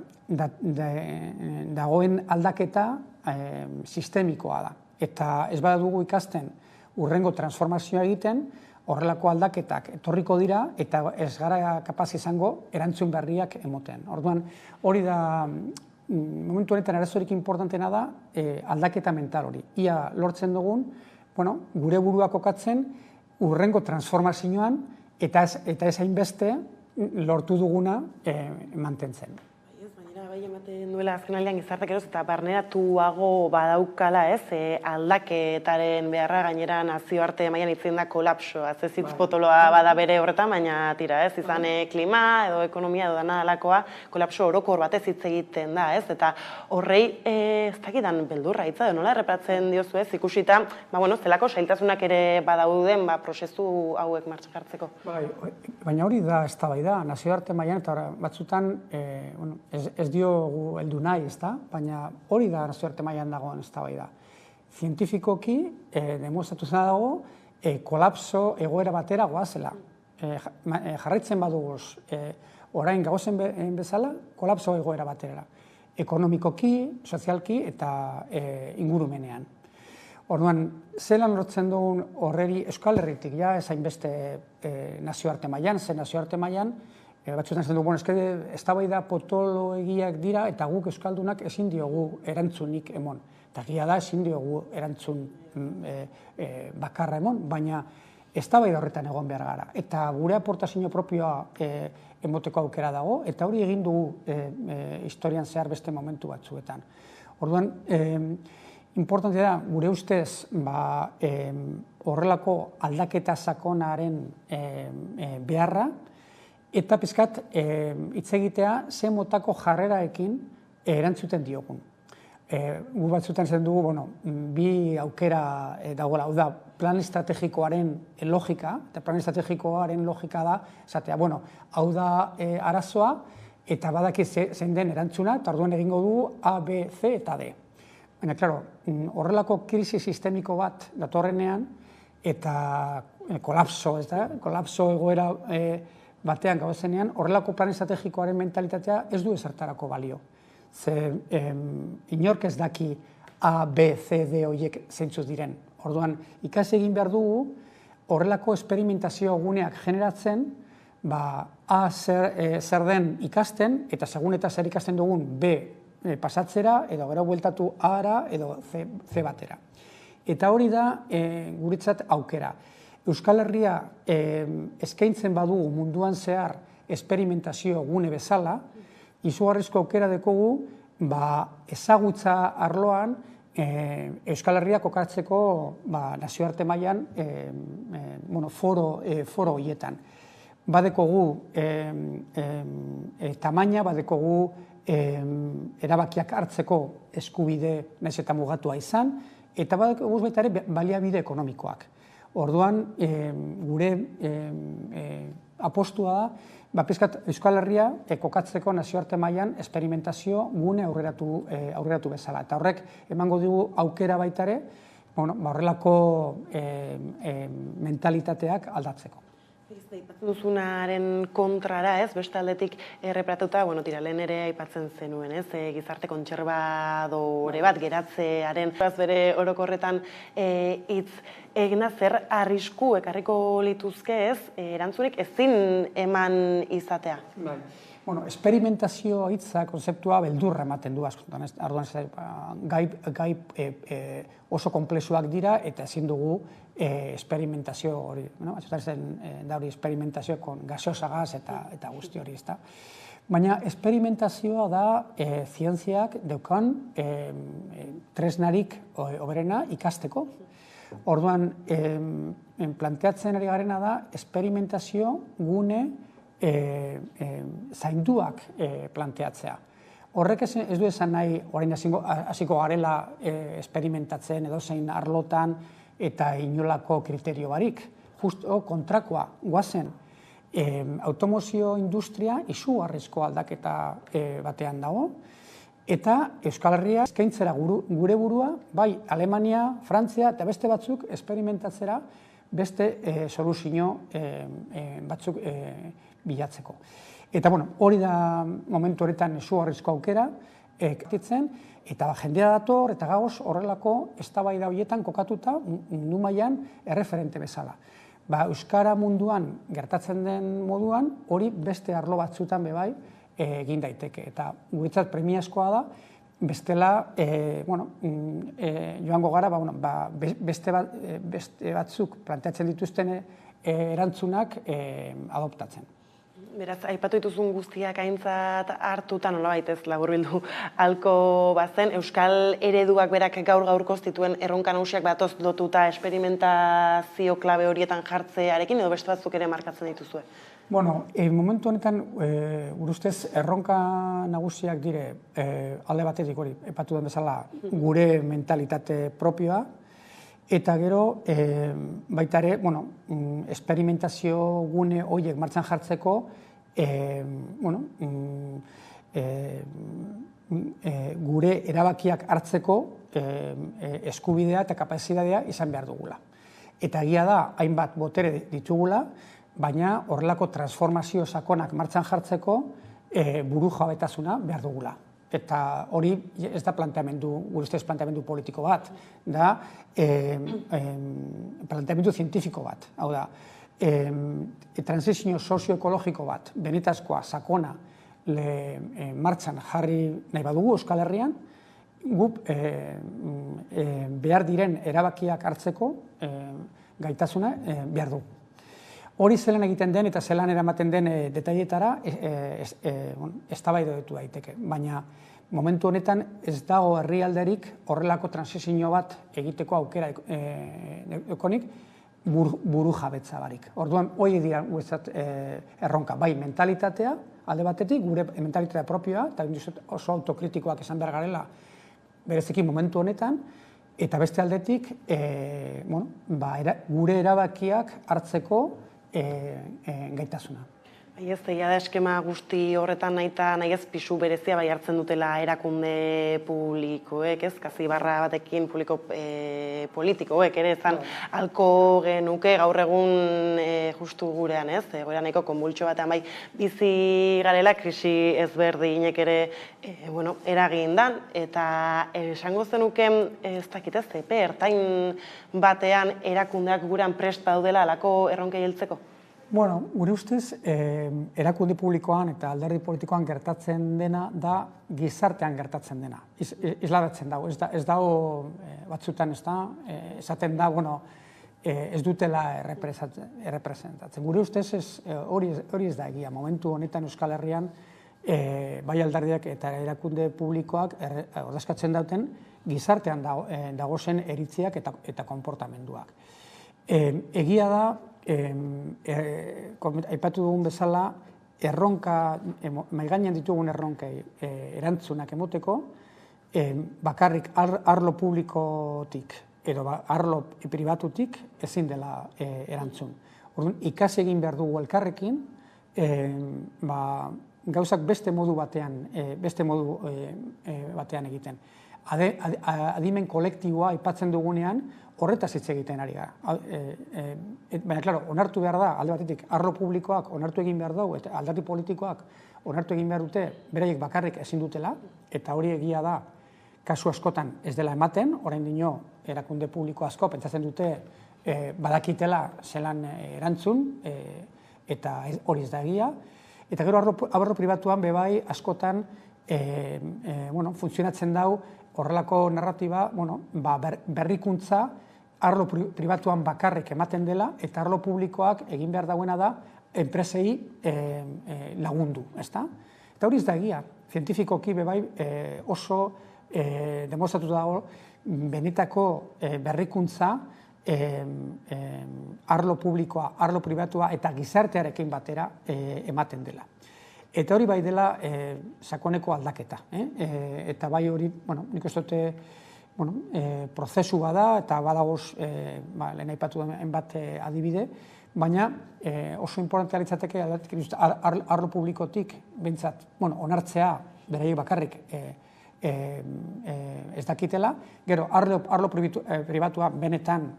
dagoen aldaketa sistemikoa da. Eta ez badugu ikasten urrengo transformazioa egiten, horrelako aldaketak etorriko dira eta ez gara kapaz izango erantzun berriak emoten. Orduan, hori da momentu honetan arazorik importantena da aldaketa mental hori. Ia lortzen dugun, gure burua kokatzen urrengo transformazioan eta ez hainbeste lortu duguna mantentzen. Bai, ematen duela azkenaldian gizartek eroz eta barneratuago badaukala, aldaketaren beharra gainera nazioarte mailan itzen da kolapsoa, ez hitz potoloa bada bere horretan, baina tira, izan klima edo ekonomia edo dana dalakoa, kolapso orokor batez hitz egiten da, eta horrei ez dakidan beldurra hitza edo nola erreparatzen diozu ikusita, zelako zailtasunak ere badauden prozesu hauek martxan jartzeko. Baina hori da eztabaida, nazioarte mailan eta batzutan ez diogu heldu nahi, baina hori da nazioarte mailan dagoen eztabaida. Zientifikoki demostratu zena dago kolapso egoera batera goazela. Jarraitzen baduguz orain gauzen bezala kolapso egoera batera. Ekonomikoki, sozialki eta ingurumenean. Orduan, zelan lortzen dugun horreri Euskal Herritik, ez hainbeste nazioarte mailan, nazioarte mailan Batzuetan zen dugu, eztabaida potoloegiak dira eta guk euskaldunak ezin diogu erantzunik emon. Eta egia da ezin diogu erantzun bakarra emon, baina eztabaida horretan egon behar gara. Eta gure aportazio propioa emoteko aukera dago, eta hori egin dugu historian zehar beste momentu batzuetan. Orduan, importante da, gure ustez, horrelako aldaketa sakonaren beharra, eta pizkat hitz egitea ze motako jarreraekin erantzuten diogun. Gu batzutan zen dugu, bi aukera dagoela, hau da, plan estrategikoaren logika, eta plan estrategikoaren logika da, esatea, hau da arazoa, eta badaki zein den erantzuna, eta orduan egingo dugu A, B, C eta D. Baina, klaro, horrelako krisi sistemiko bat datorrenean, eta kolapso egoera batean gauzenean, horrelako plan estrategikoaren mentalitatea ez du ezertarako balio. Ze inork ez daki A, B, C, D horiek zeintzuz diren. Orduan, ikasi egin behar dugu, horrelako esperimentazio guneak generatzen, A zer den ikasten, eta segun eta zer ikasten dugun B pasatzera, edo gero bueltatu A-ara, edo C batera. Eta hori da guretzat aukera. Euskal Herria eskaintzen badugu munduan zehar esperimentazio gune bezala, izugarrizko aukera dekogu ezagutza arloan Euskal Herria kokatzeko nazioarte mailan foro horietan. Badekogu tamaina, badekogu erabakiak hartzeko eskubide nahiz eta mugatua izan, eta badekogu baita ere baliabide ekonomikoak. Orduan, gure apostua da, pizkat Euskal Herria kokatzeko nazioarte mailan esperimentazio gune aurreratu bezala. Eta horrek emango dugu aukera baita ere, horrelako mentalitateak aldatzeko. Aipatzen duzunaren kontrara, beste aldetik erreparatuta, lehen ere aipatzen zenuen, gizarte kontserbadore bat geratzearen bere orokorretan hitz egina zer arrisku ekarriko lituzke erantzunik ezin eman izatea. Esperimentazio hitza konzeptua beldurra ematen du askotan. Orduan gai oso konplexuak dira eta ezin dugu esperimentazio hori. Da hori esperimentazio gasosagaz eta guzti hori. Baina esperimentazioa da zientziak daukan tresnarik hoberena ikasteko. Orduan, planteatzen ari garena da esperimentazio gune zainduak planteatzea. Horrek ez du esan nahi orain hasiko garela esperimentatzen edo zein arlotan eta inolako kriterio barik. Justo kontrakoa guazen automozio industria izugarrizko aldaketa batean dago, eta Euskal Herria eskaintzera gure burua, bai Alemania, Frantzia eta beste batzuk esperimentatzera beste soluzio batzuk bilatzeko. Eta hori da momentu horretan izugarrizko aukera, eta jendea dator eta gagoz horrelako eztabaida horietan kokatuta mundu mailan erreferente bezala. Euskara munduan gertatzen den moduan, hori beste arlo batzutan bebai egin daiteke. Eta guretzat premiazkoa da, bestela joango gara beste batzuk planteatzen dituzten erantzunak adoptatzen. Beraz, aipatu dituzun guztiak aintzat hartuta nolabait ez laburbildu halko bazen, Euskal ereduak berak gaur-gaurkoz dituen erronka nagusiak batoz lotuta esperimentazio klabe horietan jartzearekin edo beste batzuk ere markatzen dituzue? Momentu honetan, gure ustez, erronka nagusiak dire alde batetik hori, aipatu den bezala gure mentalitate propioa, eta gero baita ere, esperimentazio gune horiek martxan jartzeko gure erabakiak hartzeko eskubidea eta kapazitatea izan behar dugula. Eta egia da, hainbat botere ditugula, baina horrelako transformazio sakonak martxan jartzeko buru jabetasuna behar dugula. Eta hori ez da gure ustez planteamendu politiko bat, da planteamendu zientifiko bat. Hau da, transizio sozioekologiko bat, benetazkoa, sakona, martxan jarri nahi badugu Euskal Herrian, guk behar diren erabakiak hartzeko gaitasuna behar du. Hori zelan egiten den eta zelan eramaten den detailetara eztabaidotu daiteke, baina momentu honetan ez dago herrialderik horrelako transizio bat egiteko aukera ekonik buru jabetza barik. Orduan, hori dira erronka, bai mentalitatea, alde batetik, gure mentalitatea propioa, eta oso autokritikoak esan behar garela bereziki momentu honetan, eta beste aldetik, gure erabakiak hartzeko gaitasuna. Ez da eskema guzti horretan nahi ez pisu berezia bai hartzen dutela erakunde publikoek, ez? Kazi barra batekin politikoek ere ezan halko genuke gaur egun justu gurean, ez? Egoera nahiko konbultxo batean bai bizi garela krisi ezberdinek ere eragin dan, eta esango zenuken ez dakit ez, ertain batean erakundeak gurean prest daudela halako erronkei heltzeko? Bueno, gure ustez, erakunde publikoan eta alderdi politikoan gertatzen dena da gizartean gertatzen dena. Isladatzen dago, ez dago batzutan esaten da, ez dutela errepresentatzen. Gure ustez hori ez da egia. Momentu honetan Euskal Herrian bai alderdiak eta erakunde publikoak ordezkatzen dauten gizartean dagozen iritziak eta konportamenduak. Egia da, aipatu dugun bezala, maigainan ditugun erronkei erantzunak emoteko, bakarrik arlo publikotik edo arlo pribatutik ezin dela erantzun. Orduan, ikasi egin behar dugu elkarrekin, gauzak beste modu batean egiten. Adimen kolektiboa aipatzen dugunean, horretaz hitz egiten ari gara. Baina, klaro, onartu behar da, alde batetik, arlo publikoak onartu egin behar dugu, eta alderdi politikoak onartu egin behar dute, beraiek bakarrik ezin dutela, eta hori egia da, kasu askotan ez dela ematen, orain dino, erakunde publiko asko, pentsatzen dute, badakitela zelan erantzun, eta hori ez da egia. Eta gero, arlo pribatuan, bebai, askotan, funtzionatzen dau, horrelako narratiba, berrikuntza arlo pribatuan bakarrik ematen dela, eta arlo publikoak egin behar dauena da enpresei lagundu, ezta? Eta hori ez da egia. Zientifikoki bebai oso demostratu dago benetako berrikuntza arlo publikoa, arlo pribatua eta gizartearekin batera ematen dela. Eta hori bai dela sakoneko aldaketa. Eta bai hori, nik ez dute prozesu bada eta badagoz lehen aipatu den bat adibide, baina oso importantea litzateke arlo publikotik bintzat onartzea beraiek bakarrik ez dakitela, gero arlo pribatua benetan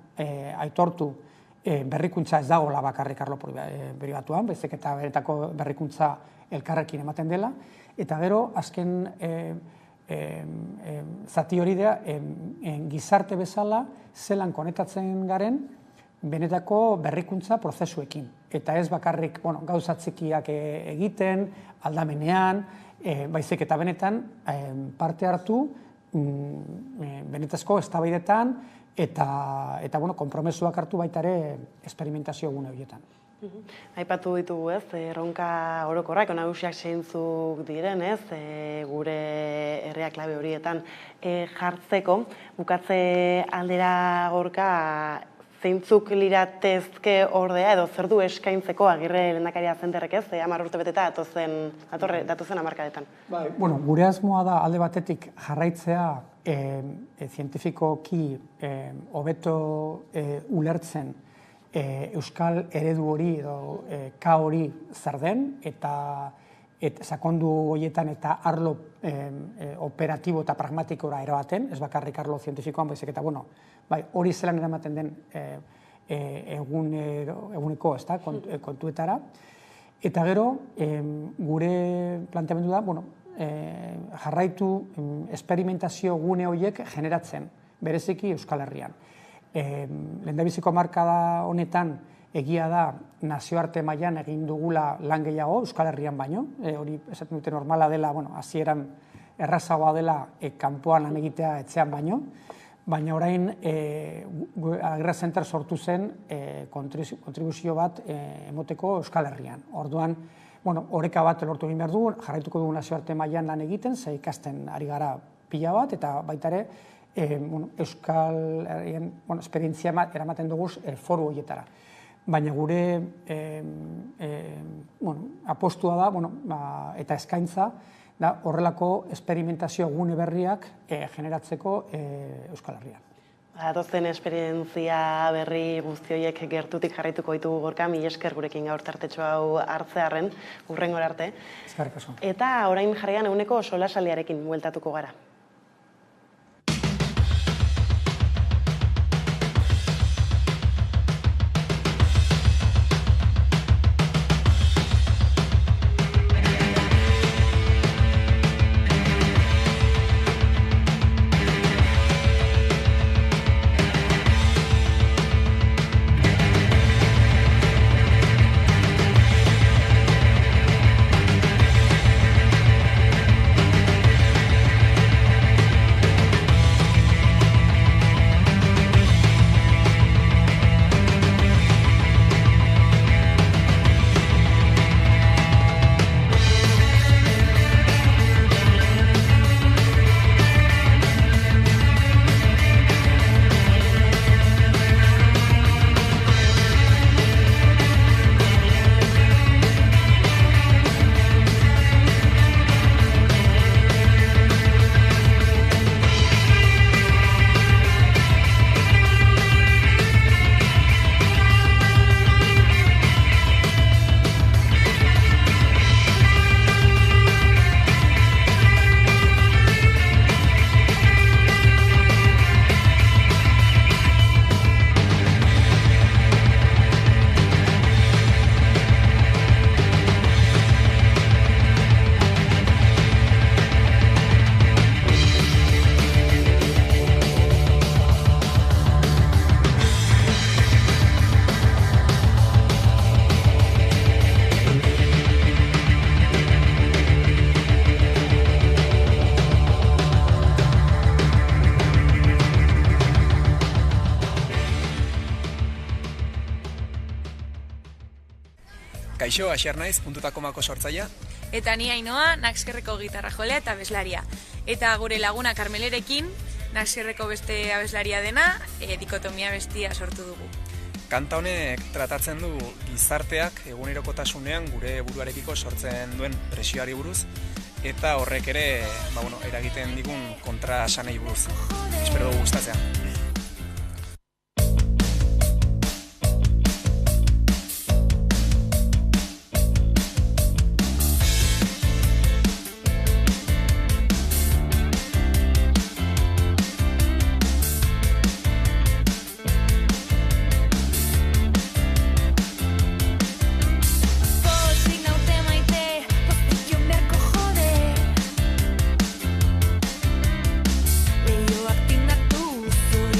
aitortu berrikuntza ez dagoela bakarrik arlo pribatuan, baizik eta benetako berrikuntza elkarrekin ematen dela, eta gero azken zati hori da gizarte bezala zelan konektatzen garen benetako berrikuntza prozesuekin. Eta ez bakarrik gauza txikiak egiten, aldamenean, baizik eta benetan parte hartu benetazko eztabaidetan eta konpromesuak hartu baita ere esperimentazio gune horietan. Aipatu ditugu, ez, erronka orokorrak, nagusiak zeintzuk diren, ez, gure herria klabe horietan jartzeko. Bukatze aldera Gorka, zeintzuk liratezke ordea edo zer du eskaintzeko Agirre lehendakaria zenterrek, ez, 10 urte beteta datozen hamarkadetan. Gure asmoa da alde batetik jarraitzea zientifikoki hobeto ulertzen euskal eredu hori edo ka hori zer den, eta sakondu horietan eta arlo operatibo eta pragmatikora erabaten, ez bakarrik arlo zientifikoan, baizik eta hori zelan eramaten den eguneko kontuetara. Eta gero, gure planteamendu da, jarraitu esperimentazio gune horiek generatzen, bereziki Euskal Herrian. Lehendabiziko hamarkada honetan Egia da, nazioarte mailan egin dugula lan gehiago, Euskal Herrian baino, hori esaten dute normala dela, hasieran errazagoa dela kanpoan lan egitea etxean baino, baina orain Agirre Center sortu zen kontribuzio bat emoteko Euskal Herrian. Orduan, oreka bat lortu egin behar dugu, jarraituko dugu nazioarte mailan lan egiten, ze ikasten ari gara pila bat, eta baita ere, Euskal Herrien esperientzia eramaten dugu foru horietara. Baina gure apostua da, eta eskaintza, da horrelako esperimentazio gune berriak generatzeko Euskal Herrian. Datozen esperientzia berri guzti horiek gertutik jarraituko ditugu Gorka, mila esker gurekin gaur tartetxo hau hartzearren, hurrengora arte. Eskerrik asko. Eta orain jarraian eguneko solasaldiarekin bueltatuko gara. Kaixo, Asier naiz, Puntutakomako sortzailea. Eta ni Ainoa, Naxkerreko gitarra jolea eta abeslaria. Eta gure laguna Karmelerekin, Naxkerreko beste abeslaria dena, dikotomia bestia sortu dugu. Kanta honek tratatzen du gizarteak egunerokotasunean gure buruarekiko sortzen duen presioari buruz, eta horrek ere eragiten digun kontraesanei buruz. Espero dugu gustatzea. Leioak tindatu zure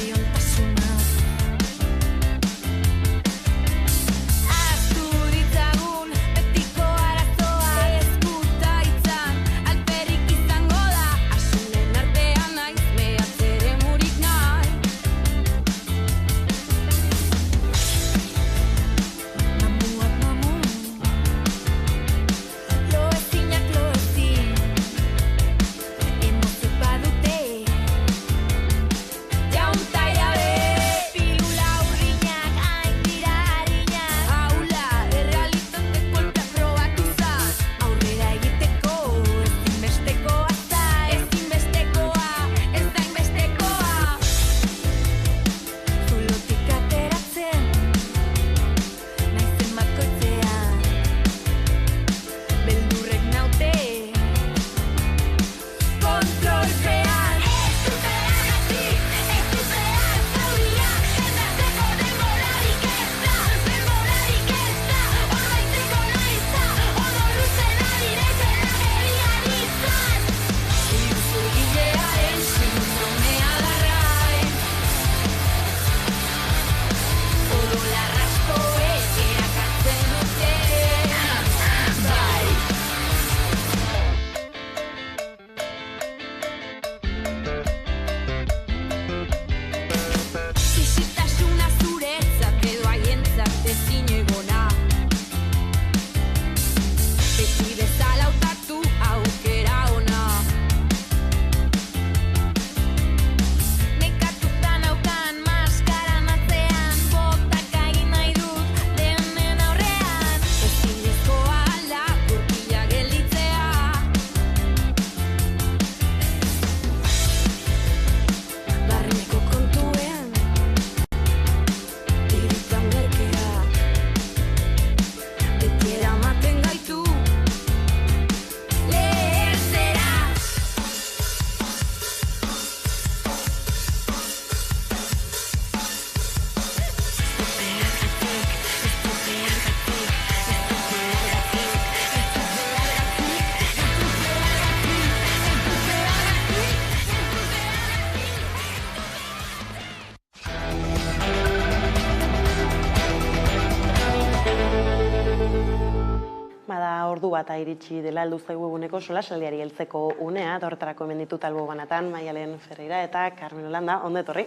ordu bat iritsi dela heldu zaigu eguneko solasaldiari heltzeko unea, eta horretarako hemen ditut albo banatan Maialen Ferreira eta Carmen Holanda, ondo etorri.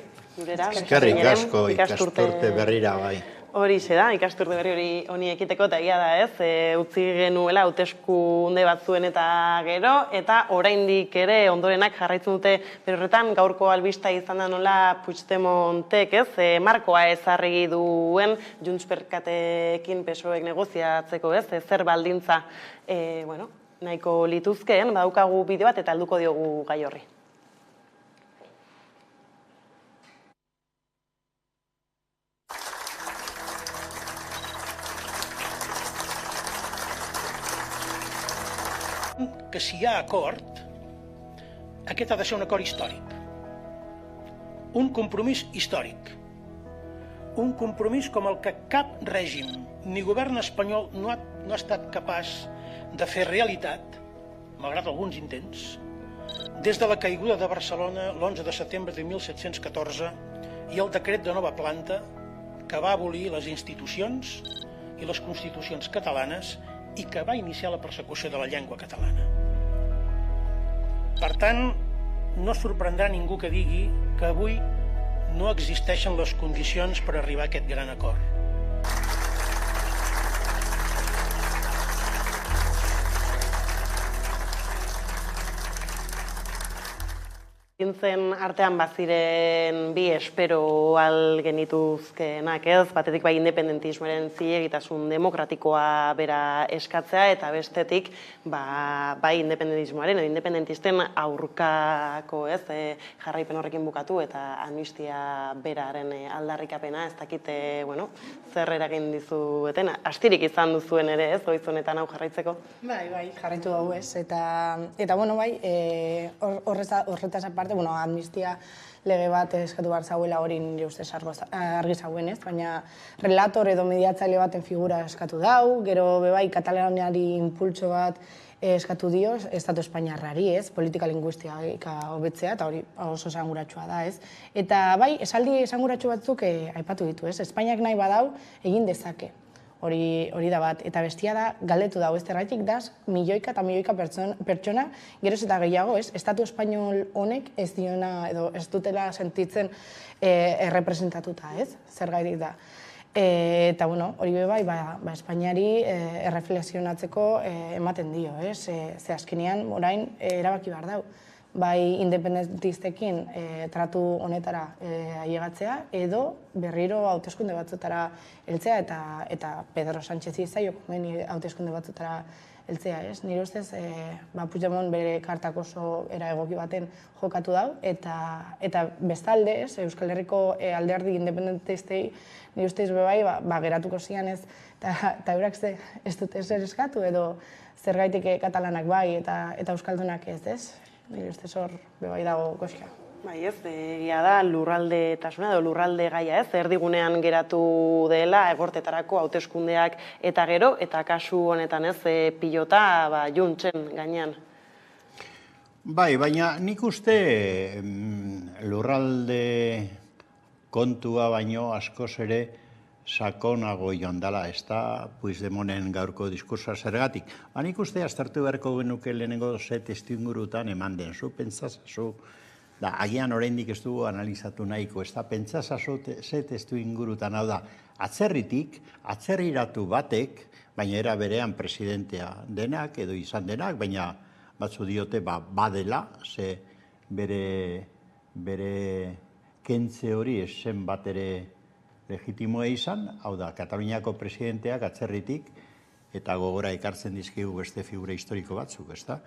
Eskerrik asko ikasturte berrira bai. Horixe da, ikasturte berri hori honi ekiteko, eta egia da ez, utzi genuela hauteskunde batzuen eta gero, eta oraindik ere ondorenak jarraitzen dute berorretan, gaurko albista izan da nola Puigdemontek, ez, markoa ezarri duen Junts Perkatekin PSOEk negoziatzeko, ez, zer baldintza, nahiko lituzkeen, badaukagu bideo bat eta helduko diogu gai horri. Que si hi ha acord, aquest ha de ser un acord històric. Un compromís històric. Un compromís com el que cap règim ni govern espanyol no ha estat capaç de fer realitat, malgrat alguns intents, des de la caiguda de Barcelona l'11 de setembre de 1714 i el decret de nova planta que va abolir les institucions i les constitucions catalanes i que va iniciar la persecució de la llengua catalana. Per tant, no sorprendrà ningú que digui que avui no existeixen les condicions per arribar a aquest gran acord. Zintzen artean baziren bi espero al genituzkenak ez, batetik bai independentismoaren zilegitasun demokratikoa bera eskatzea, eta bestetik bai independentismoaren edo independentisten aurkako ez, jarraipen horrekin bukatu eta amnistia beraren aldarrikapena, ez dakite, zer eragin dizueten, astirik izan duzuen ere ez, goiz honetan hau jarraitzeko? Bai, jarraitu dugu ez, eta bai, horretaz aparte, amnistia lege bat eskatu behar zauela hori nire ustez argi zauen ez, baina relator edo mediatzaile baten figura eskatu dau, gero bebai katalaniari impultso bat eskatu dio Estatu Espainiarrari ez, politika linguistika hobetzea, eta hori oso esanguratsua da ez. Eta bai, esaldi esanguratsu batzuk aipatu ditu ez, Espainiak nahi badau egin dezake. Hori da bat, eta bestia da, galdetu dago, ez terratik daz, milioika eta milioika pertsona, geroz eta gehiago, ez, Estatu Espainol honek ez diona, edo ez dutela sentitzen errepresentatuta, ez, zer gaitik da. Eta, hori bai, Espainiari erreflexionatzeko ematen dio, ez, ze azkenean, orain, erabaki behar dau. Bai independentistekin tratu honetara ailegatzea, edo berriro hauteskunde batzutara heltzea, eta Pedro Sánchez izaio komeni hauteskunde batzutara heltzea, ez? Nire ustez, Puigdemont bere kartak oso era egoki baten jokatu dau, eta bestalde, ez, Euskal Herriko alderdi independentistei nire ustez bebai, geratuko zian ez, eta eurak ez dute zer eskatu, edo zergaitik katalanak bai, eta euskaldunak ez? Nire ustez hor bebai dago koska. Bai ez, egia da lurraldetasuna edo lurralde gaia ez, erdigunean geratu dela egortetarako hauteskundeak eta gero, eta kasu honetan ez, pilota Juntsen gainean. Bai, baina nik uste lurralde kontua baino askoz ere sakonago joan dela, ez da Puigdemonten gaurko diskursoa zergatik. Nik uste aztertu beharko genuke lehenengo ze testuingurutan eman den. Zu pentsazazu, agian oraindik ez dugu analizatu nahiko, ez da pentsazazu ze testuingurutan, hau da, atzerriratu batek, baina era berean presidentea denak edo izan denak, baina batzu diote badela, ze bere kentze hori esen bat ere legitimoa izan, hau da, Kataluniako presidenteak atzerritik eta gogora ekartzen dizkigu beste figura historiko batzuk, ez da?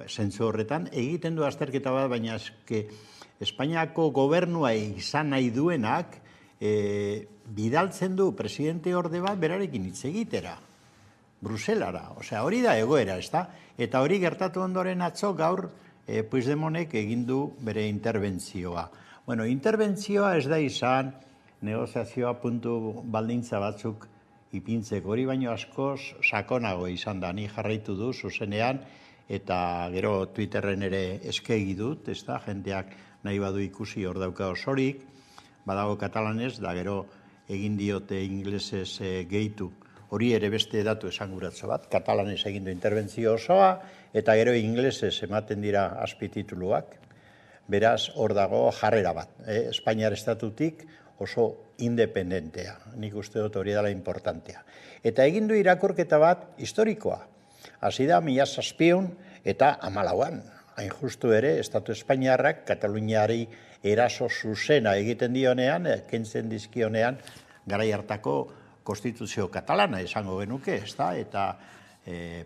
Zentzu horretan, egiten du azterketa bat, baina Espainiako gobernua izan nahi duenak bidaltzen du presidente orde bat berarekin hitz egitera, Bruselara, osea, hori da egoera, ez da? Eta hori gertatu ondoren atzo gaur Puigdemontek egin du bere interbentzioa. Bueno, interbentzioa ez da izan negoziazioa puntu baldintza batzuk ipintzeko, hori baino askoz sakonago izan da, ni jarraitu du zuzenean, eta gero Twitterren ere eskegi dut, ez da, jendeak nahi badu ikusi hor dauka osorik, badago katalanez, da gero egin diote inglesez gehitu hori ere beste datu esanguratzo bat, katalanez egin du interbentzio osoa, eta gero inglesez ematen dira azpitituluak. Beraz, hor dago jarrera bat. Espainiar estatutik oso independentea. Nik uste dut hori dela importantea. Eta egin du irakurketa bat historikoa. Hasi da 1700 eta 14an. Hain justu ere, Estatu Espainiarrak Kataluniari eraso zuzena egiten dionean, kentzen dizkionean, garai hartako konstituzio katalana esango genuke, eta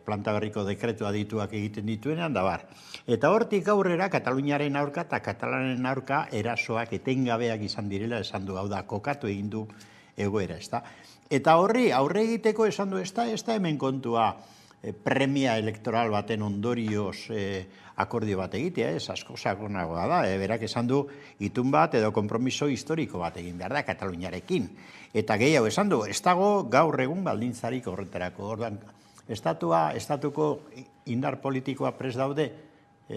planta berriko dekretua dituak egiten dituenean, da bar. Eta hortik aurrera, Kataluniaren aurka eta Katalanen aurka erasoak etengabeak izan direla, esan du, hau da, kokatu egin du egoera, ezta. Eta horri, aurre egiteko esan du, ez da hemen kontua premia elektoral baten ondorioz akordio bat egitea, ez asko sakonagoa da, berak esan du, itun bat edo konpromiso historiko bat egin behar da Kataluniarekin. Eta gehiago esan du, ez dago gaur egun baldintzarik horretarako, orduan, estatuko indar politikoa prest daude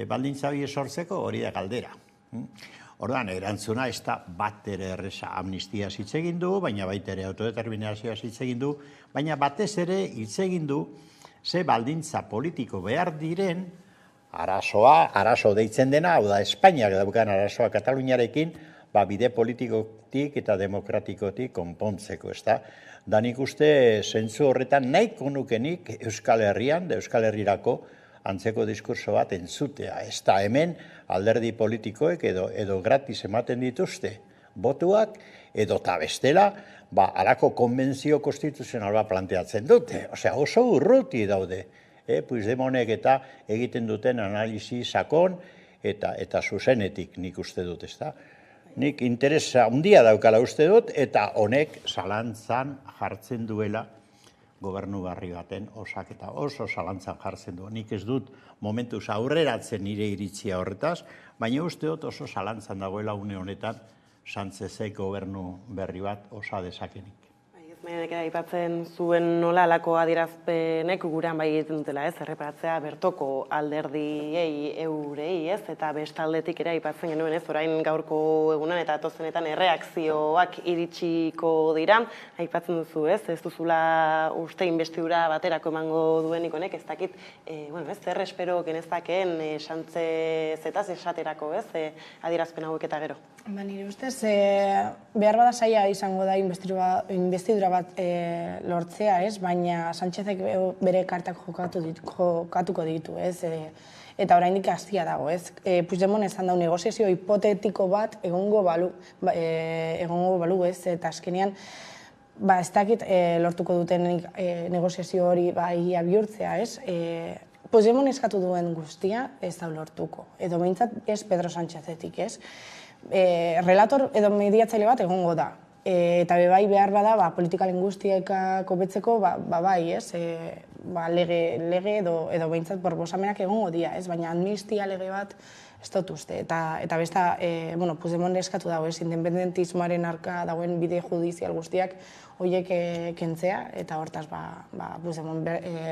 baldintza hori sortzeko, hori da galdera. Orduan, erantzuna ez da bat ere erreza amnistia hitz egin du, baina baita ere autodeterminazioa hitz egin du, baina batez ere hitz egin du ze baldintza politiko behar diren arazo deitzen dena, hau da Espainiak daukan arazoa Kataluniarekin, bide politikotik eta demokratikotik konpontzeko, ez da? Da nik uste zentzu horretan nahiko nukenik Euskal Herrian, Euskal Herrirako antzeko diskurso bat entzutea. Ez da hemen alderdi politikoek edo gratis ematen dituzte botuak, edo eta bestela, halako konbentzio konstituzional bat planteatzen dute. Osea, oso urruti daude. Puigdemontek eta egiten duten analisi sakon eta zuzenetik nik uste dut, ez da? Nik interesa handia daukala uste dut, eta honek zalantzan jartzen duela gobernu barri baten osaketa oso zalantzan jartzen du. Nik ez dut momentuz aurreratzen nire iritzia horretaz, baina uste dut oso zalantzan dagoela une honetan Sánchezek gobernu berri bat osa dezakenik. Menek aipatzen zuen nola alako adierazpenek guran bai egiten dutela, erreparatzea bertoko alderdiei eurei, eta bestaldetik ere aipatzen genuen, orain gaurko egunan eta atozenetan erreakzioak iritsiko dira, aipatzen duzu, ez duzula uste inbestidura baterako emango duenik honek, ez dakit, zer espero genezakeen Sánchezetaz esaterako, adierazpen hauek eta gero. Nire ustez, behar bada zaila izango da inbestidura bat lortzea, baina Sánchezek bere kartak jokatuko ditu, eta oraindik hastia dago. Puigdemont esan dau negoziazio hipotetiko bat egongo balu, eta azkenean ez dakit lortuko duten negoziazio hori egia bihurtzea, Puigdemont eskatu duen guztia ez da lortuko, edo behintzat ez Pedro Sánchezetik, relator edo mediatzaile bat egongo da. Eta bebai behar bada, politikalen guztiak kopetzeko, bai, lege edo behintzat proposamenak egongo dira, baina amnistia lege bat ez dut uste. Eta besta, Puigdemont eskatu dago, independentismoaren arka dagoen bide judizial guztiak horiek kentzea, eta hortaz, Puigdemont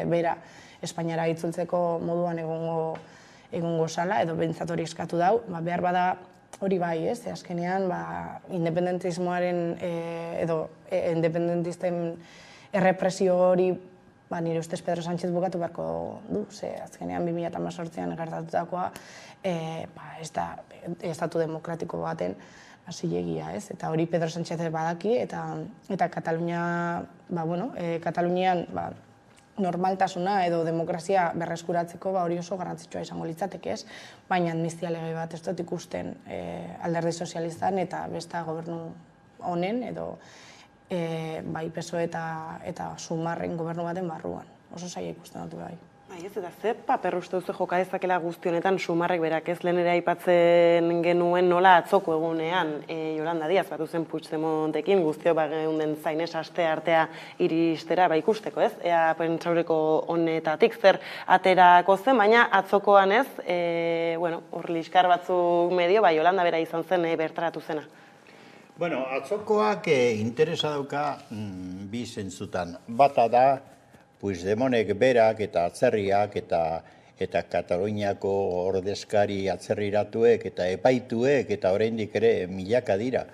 bera Espainiara itzultzeko moduan egongo zala, edo behintzat hori eskatu dago, behar bada hori bai, azkenean independentismoaren edo independentisten errepresio hori nire ustez Pedro Sánchez bukatu beharko du, azkenean 2018an gertatutakoa ez da estatu demokratiko baten zilegia, eta hori Pedro Sánchez badaki, eta Katalunian normaltasuna edo demokrazia berreskuratzeko hori oso garrantzitsua izango litzateke, baina amnistia lege bat ez dut ikusten alderdi sozialistan eta besta gobernu honen edo bai PSOE eta Sumarren gobernu baten barruan. Oso zaila ikusten dut bai. Eta ze paper uste duzu joka dezakela guzti honetan Sumarrek berak, lehen ere aipatzen genuen nola atzoko egunean Yolanda Díaz batu zen Puigdemontekin, guztio geunden zainez aste artea iristera ikusteko, ea pentsaureko honetatik zer aterako zen, baina atzokoan hor liskar batzuk medio, Yolanda bera izan zen bertaratu zena. Atzokoak interesa dauka bi zentzutan. Bata da, Puigdemontek berak eta atzerriak eta Kataluniako ordezkari atzerriratuek eta epaituek eta oraindik ere milaka dira,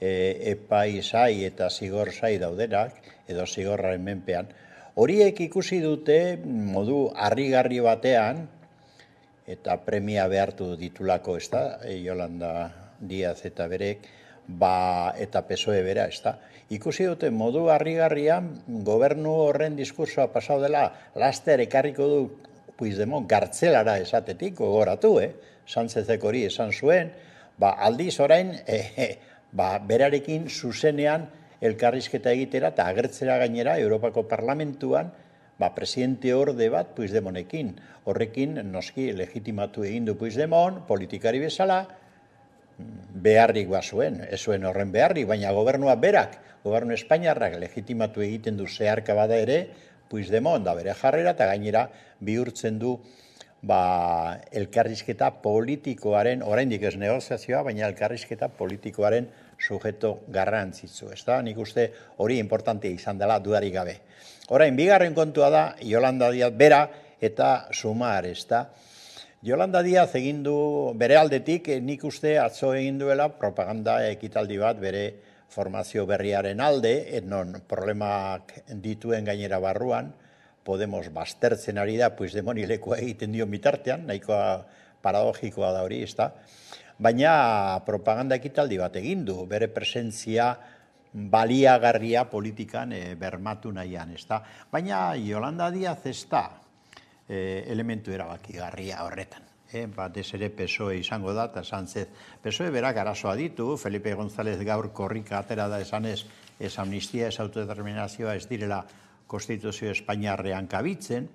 epaizai eta zigorzai daudenak, edo zigorraren menpean. Horiek ikusi dute modu harrigarri batean, eta premia behartu ditulako, ez da, Yolanda Díaz eta berek, eta PSOE bera, ez da. Ikusi dute modu harrigarrian gobernu horren diskursoa pasau dela, laster ekarriko du Puigdemont gartzelara esatetik, gogoratu, Sánchezek hori esan zuen, aldiz orain, berarekin zuzenean elkarrizketa egitera eta agertzera gainera Europako Parlamentuan presidente orde bat Puigdemontekin. Horrekin noski legitimatu egin du Puigdemont, politikari bezala, beharrik bazuen, ez zuen horren beharrik, baina gobernua berak, gobernu Espainiarrak legitimatu egiten du zeharka bada ere, Puigdemont da bere jarrera eta gainera bihurtzen du elkarrizketa politikoaren, oraindik ez negoziazioa, baina elkarrizketa politikoaren sujeto garrantzitsu, ez da? Nik uste hori importante izan dela dudarik gabe. Orain, bigarren kontua da, Yolanda Díaz bera eta Sumar, ez da? Yolanda Díaz egin du bere aldetik, nik uste atzo egin duela propaganda ekitaldi bat bere formazio berriaren alde, non problemak dituen gainera barruan, Podemos baztertzen ari da, Puigdemoni lekua egiten dio bitartean, nahikoa paradogikoa da hori, ez da? Baina propaganda ekitaldi bat egin du, bere presentzia baliagarria politikan bermatu nahian, ez da? Baina Yolanda Díaz ez da elementu erabakigarria horretan. Batez ere PSOE izango da, eta Sánchez PSOE berak arazoa ditu, Felipe González gaur korrika atera da esanez, ez amnistia, ez autodeterminazioa ez direla Konstituzio Espainiarrean kabitzen,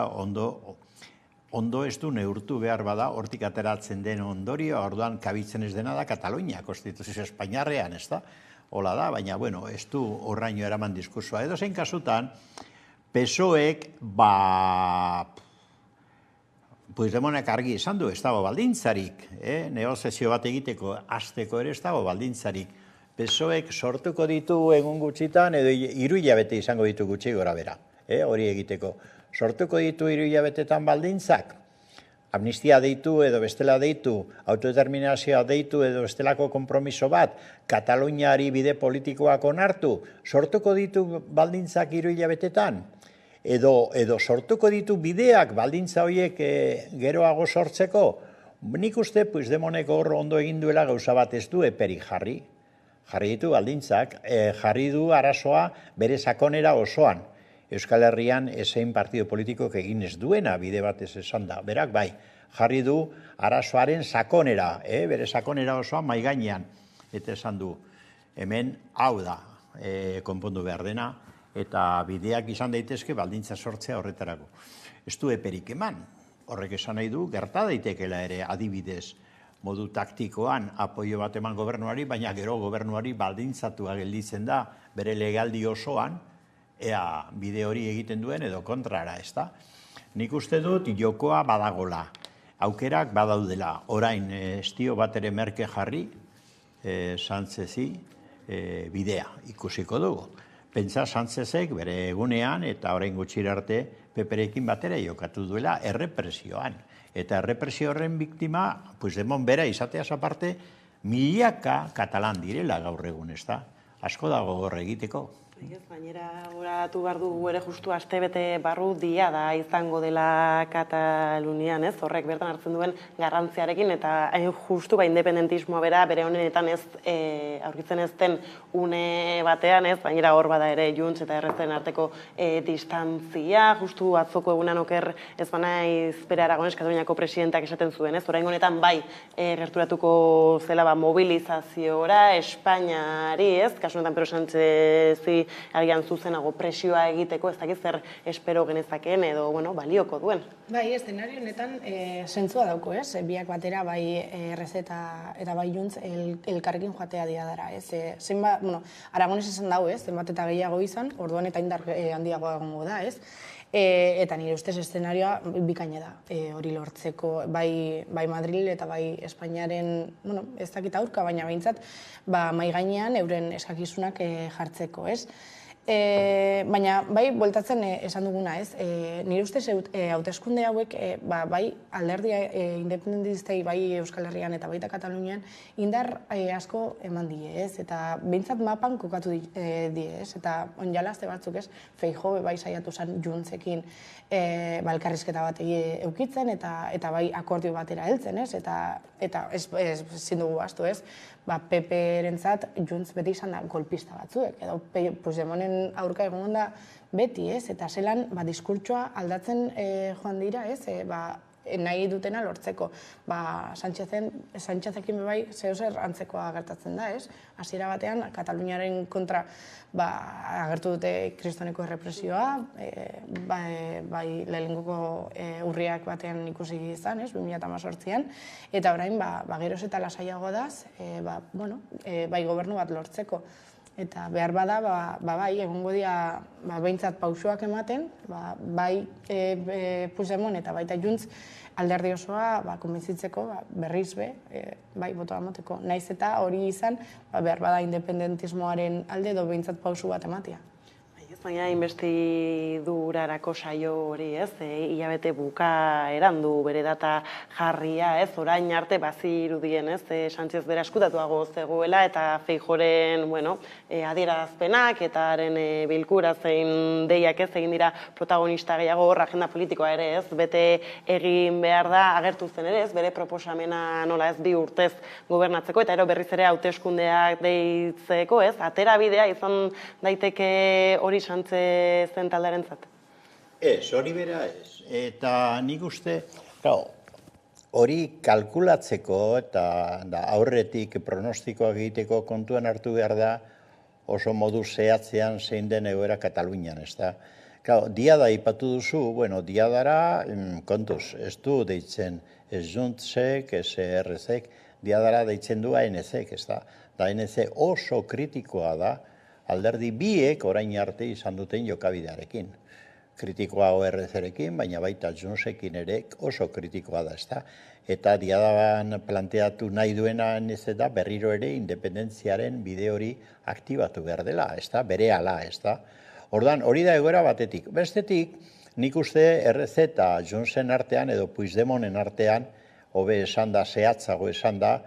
ondo ez du neurtu behar bada, hortik ateratzen den ondorio, orduan kabitzen ez dena da Katalunia, Konstituzio Espainiarrean, ez da? Hola da, baina, bueno, ez du horraino eraman diskursoa. Edo zein kasutan, PSOEk, Puigdemontek argi esan du, ez dago baldintzarik, negoziazio bat egiteko, hasteko ere ez dago baldintzarik. PSOEk sortuko ditu egun gutxitan, edo 3 hilabete izango ditu gutxi gora bera, hori egiteko. Sortuko ditu 3 hilabetetan baldintzak, amnistia deitu edo bestela deitu, autodeterminazioa deitu edo bestelako konpromiso bat, Kataluniari bide politikoak onartu, sortuko ditu baldintzak 3 hilabetetan, edo sortuko ditu bideak baldintza horiek geroago sortzeko, nik uste Puigdemontek hor ondo egin duela gauza bat ez du eperik jarri ditu baldintzak, jarri du arazoa bere sakonera osoan. Euskal Herrian ezein partido politikok egin ez duena bide batez esan da. Berak bai, jarri du arazoaren sakonera, bere sakonera osoan mai gainean. Eta esan du, hemen hau da konpondu behar dena, eta bideak izan daitezke baldintza sortzea horretarako. Ez du eperik eman, horrek esan nahi du, gerta daitekela ere adibidez, modu taktikoan apoio bat eman gobernuari, baina gero gobernuari baldintzatua gelditzen da bere legaldi osoan, ea bide hori egiten duen edo kontrara, ez da? Nik uste dut jokoa badagola, aukerak badaudela, orain estio bat ere merke jarri, Sánchezi bidea ikusiko dugu. Pentsa Sánchezek bere egunean eta orain gutxira arte PPrekin batera jokatu duela errepresioan. Eta errepresio horren biktima, Puigdemont bera izateaz aparte, milaka katalan direla gaur egun, ez da? Asko dago gorre egiteko. Gainera, horatu behar dugu ere justu astebete barru dia da izango dela Katalunian, ez? Horrek bertan hartzen duen garrantziarekin, eta justu independentismoa bera bere honetan ez aurkitzen ez den une batean, ez? Gainera hor bada ere Junts eta Errezen arteko distantzia, justu atzoko egunan oker ez banaiz bere Aragones Kataluniako presidenteak esaten zuen, ez? Oraingo honetan bai gerturatuko zela mobilizaziora Espainiari, ez? Kasu honetan Pedro Sánchezi agian zuzenago presioa egiteko, ez dakit zer espero genezakeen edo balioko duen. Bai, eszenario honetan zentzua dauko, ez? Biak batera, bai Errez eta bai Junts elkarrekin joatea diadara, ez? Zenbat, Aragones esan dau, ez? Zenbat eta gehiago izan, orduan eta indar handiagoa egongo da, ez? Eta nire ustez eszenarioa bikaina da hori lortzeko, bai Madril eta bai Espainiaren, ez dakit aurka, baina behintzat, mai gainean euren eskakizunak jartzeko, ez? Baina, bai, bueltatzen esan duguna, ez? Nire ustez, hauteskunde hauek, bai, alderdi independentistei, bai Euskal Herrian eta baita Katalunian, indar asko eman die, ez? Eta behintzat mapan kokatu die, ez? Eta onjalazte batzuk, ez? Feijóo bai saiatu zen Juntzekin elkarrizketa bat eukitzen, eta bai akordio batera heltzen, ez? Eta ezin dugu ahaztu, ez? PP-rentzat Junts beti izan da golpista batzuek, edo Puigdemonten aurka egon da beti, ez? Eta zelan diskurtsoa aldatzen joan dira, ez? Nahi dutena lortzeko. Sánchezekin bai zehozer antzekoa gertatzen da, ez? Hasiera batean, Kataluniaren kontra agertu dute kristoneko errepresioa, bai lehenengoko urriak batean ikusi izan, ez? 2018an, eta orain, geroz eta lasaiago daz, bai gobernu bat lortzeko. Eta behar bada, bai, egongo dira behintzat pausoak ematen, bai Puigdemont eta baita Junts alderdi osoa konbentzitzeko berriz bai botoa emateko. Naiz eta hori izan, behar bada independentismoaren alde edo behintzat pausu bat ematea. Baina inbestidurarako saio hori, ez? Hilabete bukaeran du bere data jarria, ez? Orain arte bazirudien, ez? Sánchez bera eskutatuago zegoela eta Feijóoren, adierazpenak eta haren bilkura zein deiak ez egin dira protagonista gehiago hor agenda politikoa ere, ez? Bete egin behar da agertu zen ere, ez? Bere proposamena nola ez 2 urtez gobernatzeko eta ero berriz ere hauteskundeak deitzeko, ez? Atera bidea izan daiteke hori Sánchezen taldearentzat? Ez, hori bera ez. Eta nik uste, hori kalkulatzeko eta aurretik pronostikoak egiteko kontuan hartu behar da oso modu zehatzean zein den egoera Katalunian, ez da. Diada ipatu duzu, diadara kontuz, ez du deitzen ez Juntsek, ez ERZ-ek, diadara deitzen du ANC-ek, ez da. Da ANC oso kritikoa da, alderdi biek orain arte izan duten jokabidearekin. Kritikoa ORZ-rekin, baina baita Juntsekin ere oso kritikoa da, ezta? Eta diadaban planteatu nahi duena ez da berriro ere independentziaren bide hori aktibatu behar dela, ezta? Berehala, ezta? Ordan hori da egoera batetik. Bestetik, nik uste ERZ eta Juntsen artean edo Puigdemonten artean, hobe esan da, zehatzago esan da,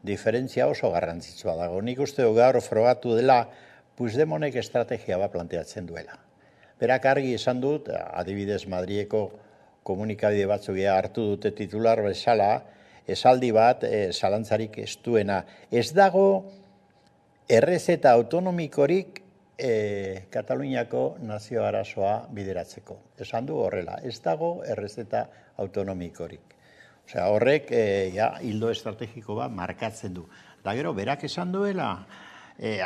diferentzia oso garrantzitsua dago. Nik uste gaur frogatu dela Puigdemontek estrategia bat planteatzen duela. Berak argi esan dut, adibidez Madrileko komunikabide batzuk hartu dute titular bezala, esaldi bat, zalantzarik ez duena. Ez dago errezeta autonomikorik Kataluniako nazio arazoa bideratzeko. Esan du horrela, ez dago errezeta autonomikorik. Osea, horrek hildo estrategiko bat markatzen du. Da gero, berak esan duela,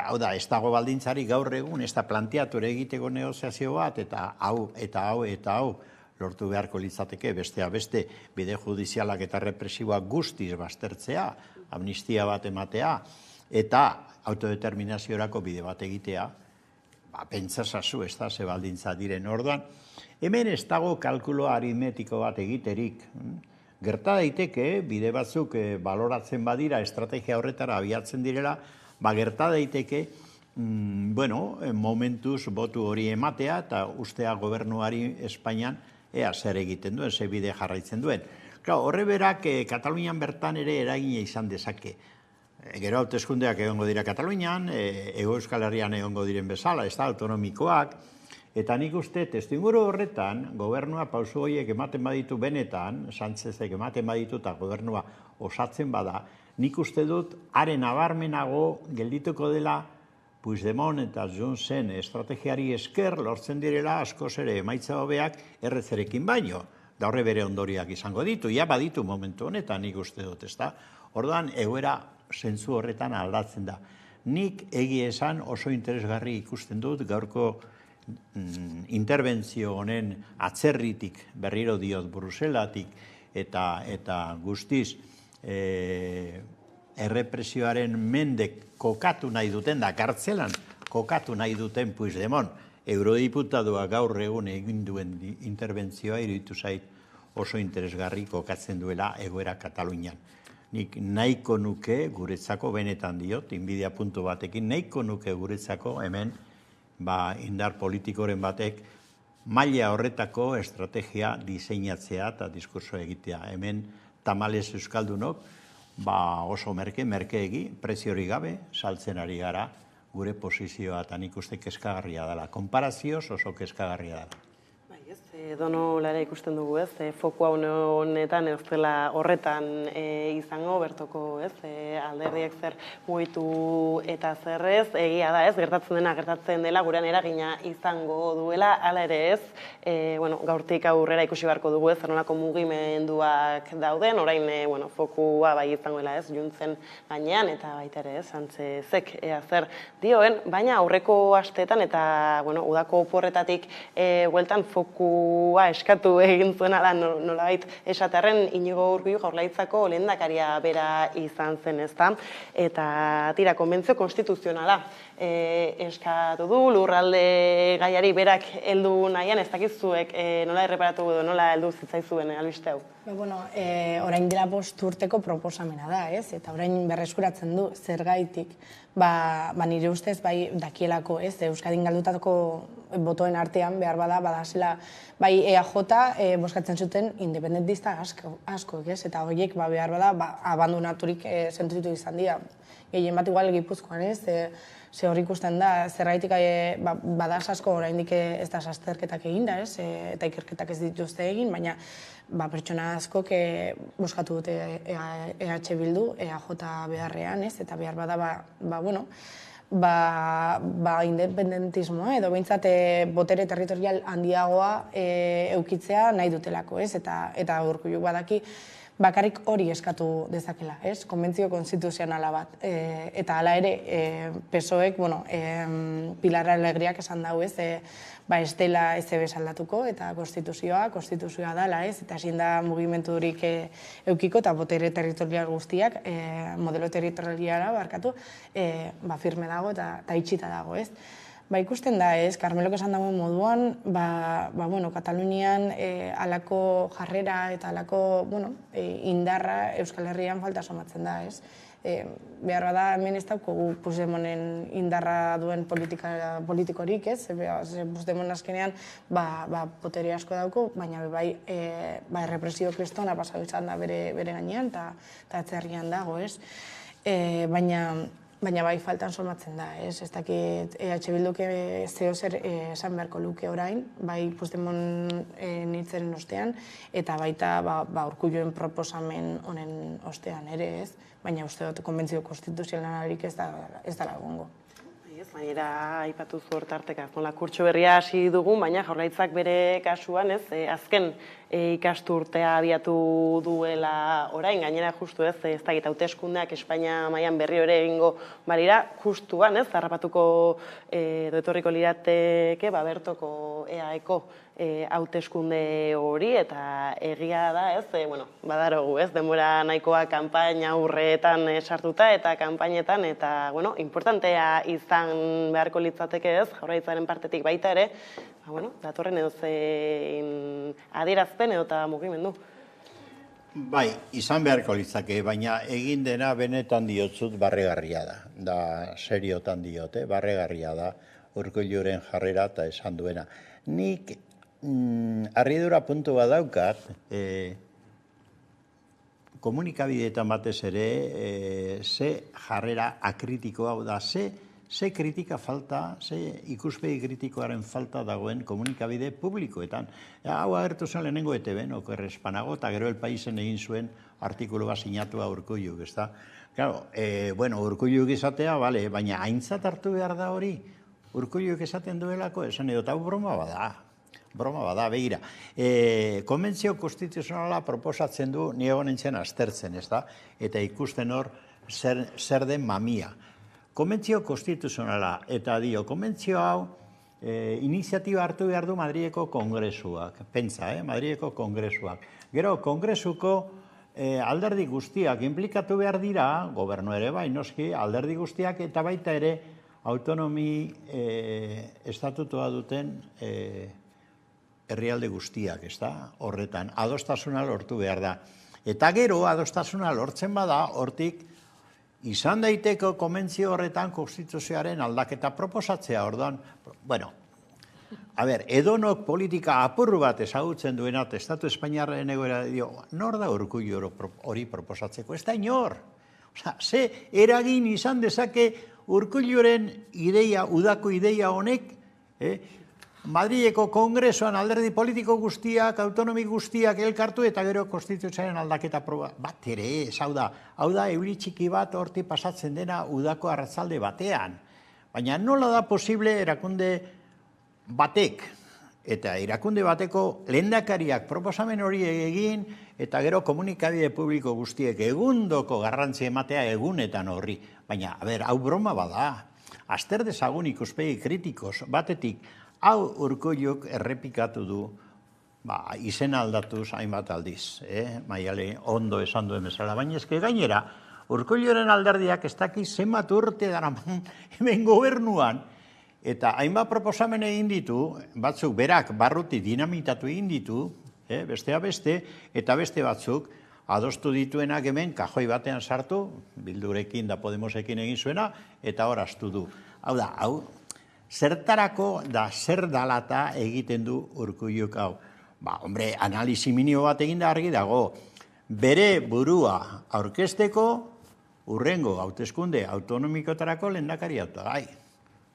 hau da, ez dago baldintzari gaur egun, ez da planteatu ere egiteko negoziazio bat, eta hau lortu beharko litzateke, besteak beste bide judizialak eta represiboak guztiz baztertzea, amnistia bat ematea, eta autodeterminaziorako bide bat egitea, pentsasazu, ez da, ze baldintza diren orduan. Hemen ez dago kalkulo aritmetiko bat egiterik. Gerta daiteke, bide batzuk baloratzen badira, estrategia horretara abiatzen direla, gerta daiteke, momentuz botu hori ematea eta ustea gobernuari Espainian ea zer egiten duen, ze bide jarraitzen duen. Horre berak Katalunian bertan ere eragina izan dezake. Gero hauteskundeak egongo dira Katalunian, Hego Euskal Herrian egongo diren bezala, ez da autonomikoak, eta nik uste testuinguru horretan gobernua pausu horiek ematen baditu benetan, Sánchezek ematen baditu eta gobernua osatzen bada, nik uste dut, haren abarmenago geldituko dela Puigdemont eta Juntsen estrategiari esker lortzen direla askoz ere emaitza hobeak ERZ-rekin baino. Da horre bere ondoriak izango ditu, baditu momentu honetan nik uste dut, ezta? Orduan, egoera zentzu horretan aldatzen da. Nik egia esan oso interesgarri ikusten dut gaurko interbentzio honen atzerritik, berriro diot Bruselatik eta guztiz errepresioaren mendek kokatu nahi duten da, kartzelan kokatu nahi duten Puigdemont, eurodiputadua gaur egun egin duen interbentzioa iruditu zait oso interesgarri kokatzen duela egoera Katalunian. Nik nahiko nuke guretzako, benetan diot, inbidia puntu batekin, nahiko nuke guretzako hemen indar politikoren batek maila horretako estrategia diseinatzea eta diskurso egitea. Hemen tamalez euskaldunok oso merkeegi, preziorik gabe, saltzen ari gara gure posizioa eta nik uste kezkagarria dela. Konparazioz oso kezkagarria dela. Dono lara ikusten dugu, fokua honetan ez dela horretan izango, bertoko, alderdiak zer mugitu eta zerrez, egia da, gertatzen dela, gurean eragina izango duela, hala ere ez, gaurtik aurrera ikusi beharko dugu, zer nolako mugimenduak dauden, orain fokua bai izango dela, juntzen gainean, eta baita ere, Sánchezek zer dioen, baina aurreko asteetan eta udako oporretatik bueltan fokua eskatu egin zuen ala nolabait esaterren Iñigo Urkullu Jaurlaritzako lehendakaria bera izan zen, ezta? Eta tira, konbentzio konstituzionala eskatu du, lurralde gaiari berak heldu nahian, ez dakizuek nola erreparatu edo nola heldu zitzaizuen albiste hau? Orain dela 5 urteko proposamena da, ez? Eta orain berreskuratzen du zergaitik, nire ustez bai dakielako, ez? Euskadin galdutako botoen artean behar badazela bai EAJ bozkatzen zuten independentista asko, ez? Eta horiek behar abandonaturik sentitu izan dira. Gehien bat igual Gipuzkoan, ez? Ze hor ikusten da, zergaitik badaz asko oraindik ez da azterketak egin da, ez? Eta ikerketak ez dituzte egin, baina pertsona askok bozkatu dute EH Bildu, EAJ beharrean, ez? Eta behar independentismoa edo behintzat botere territorial handiagoa eukitzea nahi dutelako, ez? Eta Urkullu badaki bakarrik hori eskatu dezakela, ez? Konbentzio konstituzionala bat. Eta hala ere, PSOEk, Pilar Alegriak esan dau, ez? Ez dela ECB aldatuko eta konstituzioa dela, ez? Eta ezin da mugimendurik eukiko eta botere territorial guztiak, modelo territoriala barkatu, firme dago eta itxita dago, ez? Ikusten da, ez, Carmelok esan dagoen moduan, Katalunian alako jarrera eta alako indarra Euskal Herrian falta somatzen da, ez? Behar bada, hemen ez daukogu Puigdemonen indarra duen politikorik, ez? Puigdemon azkenean botere asko dauko, baina bai errepresio kristona pasau izan da bere gainean eta atzerrian dago, ez? Baina bai faltan somatzen da, ez? Ez dakit EH Bilduk zeo zer esan beharko luke orain, bai Puigdemon nitzeren ostean, eta baita Urkulluen proposamen honen ostean ere, ez? Baina uste dut konbentzio konstituzionalarik ez dela egongo. Baina aipatu zu hortarteka, kurtso berria hasi dugun, baina Jaurlaritzak bere kasuan, ez, azken ikasturtea abiatu duela orain, gainera justu ez dakit hauteskundeak Espainia mailan berri ere egingo balira, justuan, ez, harrapatuko etorriko lirateke, bertoko EAeko hauteskunde hori, eta egia da, ez, badarogu, ez, denbora nahikoa kanpaina aurreetan sartuta eta kanpainetan, eta, importantea izan beharko litzateke, ez, Jaurlaritzaren partetik baita ere, datorren edo zein adierazpen edo eta mugimendu. Bai, izan beharko litzake, baina egin dena benetan diotzut barregarria da seriotan diote, barregarria da Urkulluren jarrera eta esan duena. Nik harridura puntu badaukat, komunikabideetan batez ere, ze jarrera akritikoa, da ze kritika falta, ze ikuspegi kritikoaren falta dagoen komunikabide publikoetan. Hau agertu zen lehenengo ETB-en, oker espanago, eta gero El Paisen egin zuen artikulu bat sinatua Urkulluk, ez da? Claro, Urkulluk izatea, baina aintzat hartu behar da hori, Urkulluk esaten duelako, esan edo, eta broma bada, begira. Konbentzio konstituzionala proposatzen du niego nintzen aztertzen, ez da? Eta ikusten hor zer den mamia. Konbentzio konstituzionala, eta konbentzio hau iniziatiba hartu behar du Madrileko Kongresuak. Pentsa, Madrileko Kongresuak. Gero, Kongresuko alderdi guztiak implikatu behar dira, gobernu ere bai, noski, alderdi guztiak, eta baita ere autonomi estatutua duten herrialde guztiak, ez da? Horretan, adostasuna lortu behar da. Eta gero, adostasuna lortzen bada, hortik izan daiteko konbentzio horretan konstituzioaren aldaketa proposatzea, orduan, bueno, edonok politika apurru bat ezagutzen duena, Estatu Espainiarren egoera dio, nor da Urkullu hori proposatzeko? Ez da inor. Ze eragin izan dezake Urkulluren ideia, udako ideia honek, Madrileko kongresoan alderdi politiko guztiak, autonomik guztiak elkartu eta gero konstituzioaren aldaketa proba. Bat ere ez, hau da euri txiki bat horti pasatzen dena udako arratzalde batean. Baina nola da posible erakunde batek eta erakunde bateko lehendakariak proposamen hori egin eta gero komunikabide publiko guztiek egundoko garrantzi ematea egunetan horri. Baina, hau broma bada. Azter dezagun ikuspegi kritikos batetik, hau Urkulluk errepikatu du, izena aldatuz hainbat aldiz, Maiale ondo esan duen bezala, baina eske gainera, Urkulluren alderdiak ez daki zenbat urte daraman hemen gobernuan, eta hainbat proposamen egin ditu, batzuk berak barruti dinamitatu egin ditu, bestea beste, eta beste batzuk adostu dituenak hemen kajoi batean sartu, Bildurekin da Podemosekin egin zuena, eta hor astu du. Hau, zertarako da zer dalata egiten du Urkulluk hau. Analizi minimo bat egin da argi dago. Bere burua aurkezteko urrengo hauteskunde autonomikotarako lehendakari hautagai.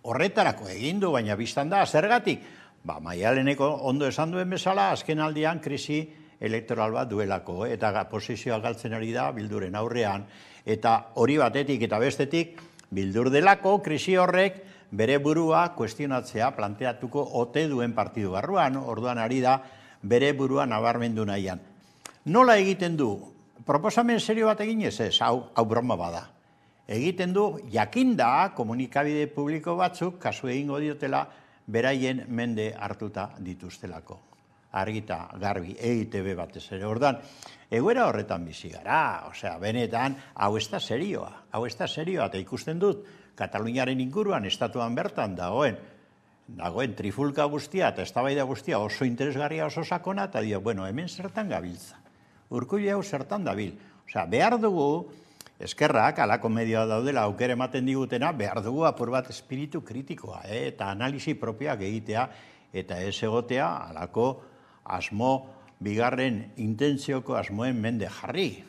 Horretarako egin du, baina biztan da, zergatik? Maialeneko ondo esan duen bezala, azken aldian krisi elektoral bat duelako, eta posizioa galtzen ari da Bilduren aurrean, eta hori batetik eta bestetik, Bildur delako krisi horrek bere burua kuestionatzea planteatuko ote duen partidu barruan, orduan ari da bere burua nabarmendu nahian. Nola egiten du? Proposamen serio bat egin ez, hau broma bada. Egiten du, jakinda komunikabide publiko batzuk, kasu egingo diotela, beraien mende hartuta dituztelako. Argita, garbi, EITB batez ere. Orduan, egoera horretan bizi gara, benetan, hau ez da serioa, eta ikusten dut, Kataluniaren inguruan, estatuan bertan dagoen trifulka guztia eta eztabaida guztia oso interesgarria oso sakona, eta hemen zertan gabiltza. Urkullu hau zertan dabil. Behar dugu, eskerrak, alako medioa daudela aukera ematen digutena, behar dugu apur bat espiritu kritikoa, eta analisi propioak egitea, eta ez egotea alako asmo, bigarren intentzioko asmoen mende jarri.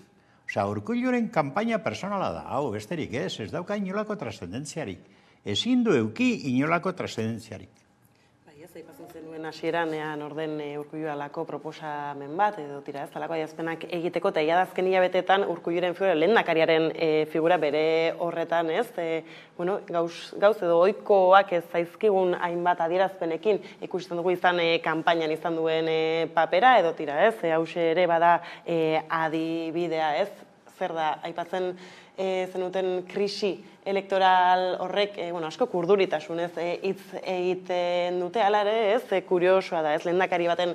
Urkulluren kanpaina personala da, besterik ez dauka inolako trascendentziarik. Ezin du euki inolako trascendentziarik. Aipatzen zenuen hasieran orden Urkullu alako proposamen bat, edo tira ez, alako aiazpenak egiteko, eta iadazken hilabetetan Urkulluren figura, lehendakariaren figura bere horretan, ez? Gauz edo oikoak ez zaizkigun hainbat adierazpenekin ikusten dugu izan kanpainan izan duen papera, edo tira ez, hause ere bada adibidea, ez? Zer da, aipatzen zenuten krisi elektoral horrek, asko kurduritasunez hitz egiten dute, ala ere, ez, kuriosoa da, ez, lehendakari baten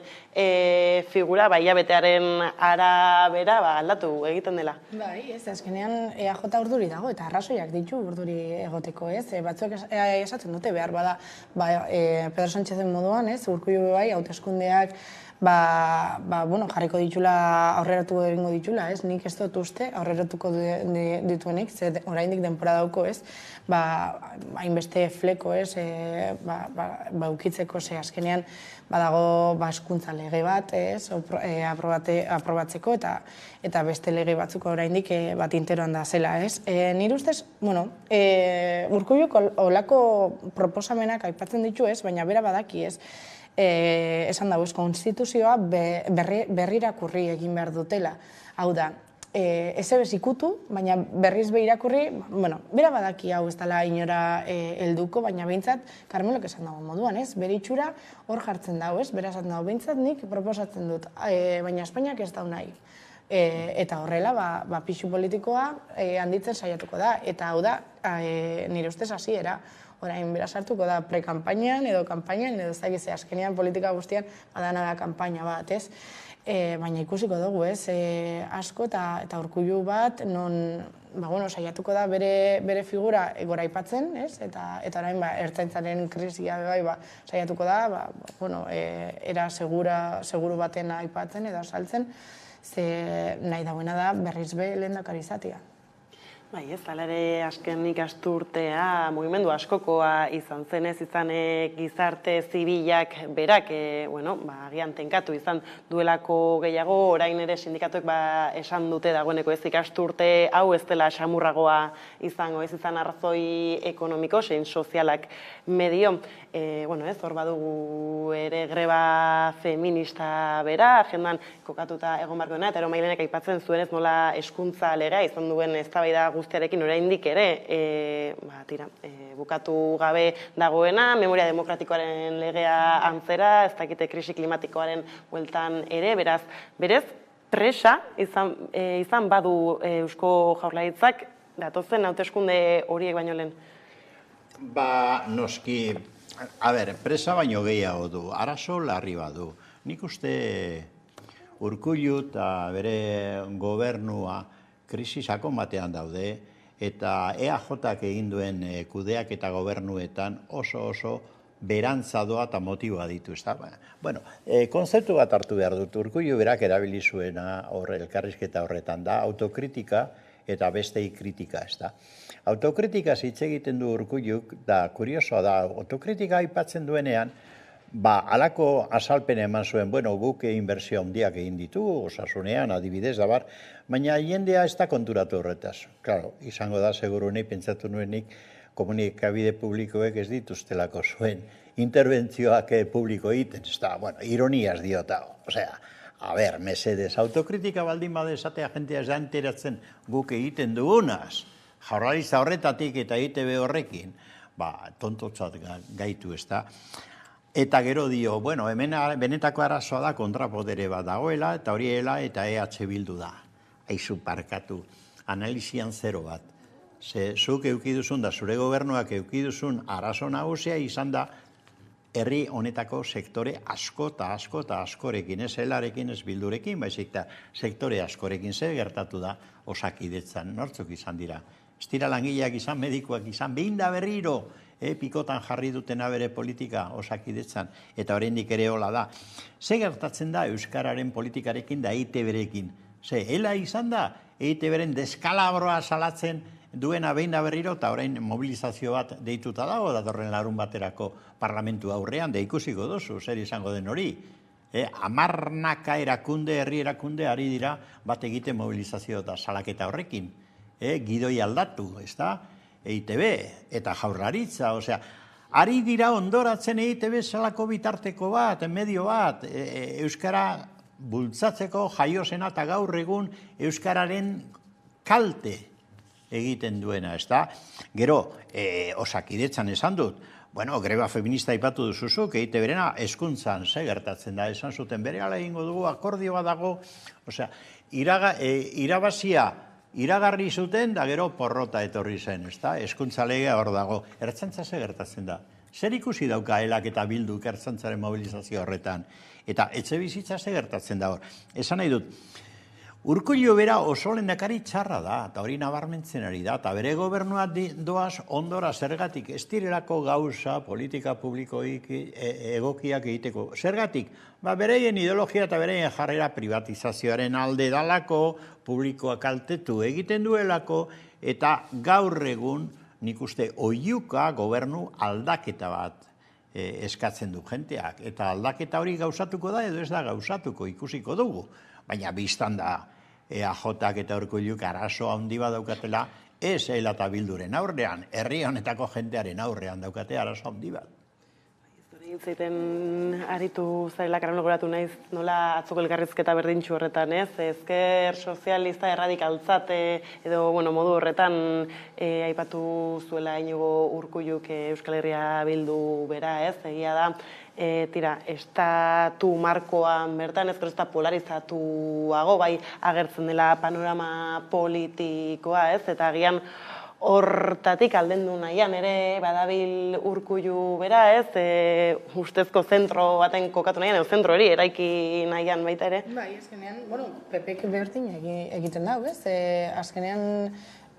figura, hilabetearen arabera, aldatu egiten dela. Ez, azkenean EAJ urduri dago, eta arrazoiak ditu urduri egoteko, ez, batzuek esatzen dute behar bada, Pedro Sánchezen moduan, ez, Urkullu bai, hauteskundeak, jarriko ditula, aurreratuko egingo ditula, ez, nik ez dut uste, aurreratuko dituenik, ze oraindik denbora dauko, ez, hainbeste fleko, ez, ukitzeko, ze azkenean, badago hezkuntza lege bat, ez, aprobatzeko, eta beste lege batzuk oraindik bat interoan da zela, ez. Nire ustez, Urkulluk olako proposamenak aipatzen ditu, ez, baina bera badaki, ez, esan dago, konstituzioa berrirakurri egin behar dutela. Hau da, ez ebez ikutu, baina berriz behirakurri, bera badaki hau ez dela inora helduko, baina behintzat, Carmelok esan dago moduan, ez? Bere itxura hor jartzen dago, ez? Bera esan dago, behintzat nik proposatzen dut, baina Espainiak ez dau nahi. Eta horrela, pixu politikoa handitzen saiatuko da, eta hau da, nire ustez hasiera. Orain, bera sartuko da pre-kampainan edo kampainan, edo ez dakize azkenean politika guztian badana da kampaina bat, ez? Baina ikusiko dugu, ez? Asko eta Urkullu bat, non, saiatuko da bere figura goraipatzen, ez? Eta orain, ertzaintzaren krisia saiatuko da, era seguru baten aipatzen edo saltzen, ze nahi dagoena da berriz be lehendakari izatea. Bai, ez, ala ere azken ikasturtea mugimendu askokoa izan zen, ez izan gizarte zibilak berak, agian tenkatu izan duelako gehiago, orain ere sindikatuek esan dute dagoeneko ez ikasturte hau ez dela samurragoa izango, ez izan arrazoi ekonomiko, zein sozialak medio. Hor badugu ere greba feminista bera, agendan kokatuta egon barko dena, eta ero Mailenek aipatzen zuen ez nola hezkuntza legea izan duen eztabaida guztiarekin oraindik ere, bukatu gabe dagoena, memoria demokratikoaren legea antzera, ez dakite krisi klimatikoaren bueltan ere, berez, presa izan badu Eusko Jaurlaritzak, datozen hauteskunde horiek baino lehen. Noski, presa baino gehiago du, arazo larri badu. Nik uste Urkullu eta bere gobernua krisi sakon batean daude, eta EAJak egin duen kudeak eta gobernuetan oso berantza doa eta motiboa ditu. Konzeptu bat hartu behar dut, Urkullu berak erabili zuena elkarrizketa horretan da, autokritika eta bestei kritika, ez da. Autokritika hitz egiten du Urkulluk, da kuriosoa da, autokritika aipatzen duenean, halako azalpen eman zuen, guk inbertsio handiak egin ditugu, osasunean, adibidez, baina jendea ez da konturatu horretaz. Claro, izango da, seguru nahi, pentsatu nuenik, komunikabide publikoek ez dituztelako zuen interbentzioak publiko egiten, ez da, ironiaz diota, mesedez, autokritika baldin badezatea jentea ez da enteratzen guk egiten dugunaz, Jaurlaritza horretatik eta ITB horrekin, tontotzat gaitu ez da. Eta gero dio, hemen benetako arazoa da kontrapodere bat dagoela, eta horiela eta EH Bildu da. Aizu parkatu, analizian zero bat. Zuk eukiduzun da, zure gobernuak eukiduzun arazo nagusia izan da, herri honetako sektore asko eta askorekin, ez helarekin, ez Bildurekin, baizik eta sektore askorekin zer gertatu da Osakidetzan, nortzuk izan dira. Ez dira langileak izan, medikuak izan, behin da berriro, pikotan jarri dutena bere politika Osakidetzan, eta oraindik ere hola da. Ze gertatzen da Euskararen politikarekin da EITB-rekin? Hela izan da EITB-ren deskalabroa salatzen duena behin da berriro, eta orain mobilizazio bat deituta dago, datorren larun baterako parlamentu aurrean, da ikusiko duzu, zer izango den hori. Hamarnaka erakunde, herri erakunde, ari dira bat egiten mobilizazio eta salaketa horrekin. Gidoi aldatu, ez da? EITB eta Jaurlaritza, ari dira ondoratzen EITB zelako bitarteko bat, medio bat, Euskara bultzatzeko jaiosena eta gaur egun Euskararen kalte egiten duena, ez da? Gero, Osakidetzan esan dut, greba feminista aipatu duzuzuk, EITB-rena hezkuntzan ze gertatzen da, esan zuten bere ala egingo dugu, akordioa dago, irabazia iragarri zuten, da gero porrota etorri zen, ez da? Hezkuntza legea hor dago. Ertzaintza ze gertatzen da? Zer ikusi dauka Elak eta Bilduk ertzaintzaren mobilizazio horretan? Eta etxe bizitza ze gertatzen da hor? Esan nahi dut, Urkullu bera oso lehendakari txarra da, eta hori nabarmentzen ari da, eta bere gobernua doaz ondora zergatik, ez direlako gauza politika publikoik egokiak egiteko. Zergatik, bereien ideologia eta bereien jarrera privatizazioaren alde dalako, publikoa kaltetu egiten duelako, eta gaur egun, nik uste, oiuka gobernu aldaketa bat eskatzen du jenteak. Eta aldaketa hori gauzatuko da edo ez da gauzatuko, ikusiko dugu. Baina biztan da EAJak eta Urkulluk arazo handi bat daukatela, ez Ela eta Bilduren aurrean, herri honetako jentearen aurrean daukate arazo handi bat. Zaiten aritu zailak aramlogoratu naiz nola atzoko elkarrizketa berdintxu horretan, ez? Ezker sozialista erradikaltzat edo modu horretan aipatu zuela Iñigo Urkulluk Euskal Herria Bildu bera, ez? Egia da, estatu markoan bertan, ezkero ez da polarizatuago, bai agertzen dela panorama politikoa, ez? Eta agian hortatik aldendu nahian ere badabil Urkullu bera, ez? Ustezko zentro baten kokatu nahian, edo zentro hori eraiki nahian baita ere? Bai, azkenean, PPk berdin egiten dau, ez? Azkenean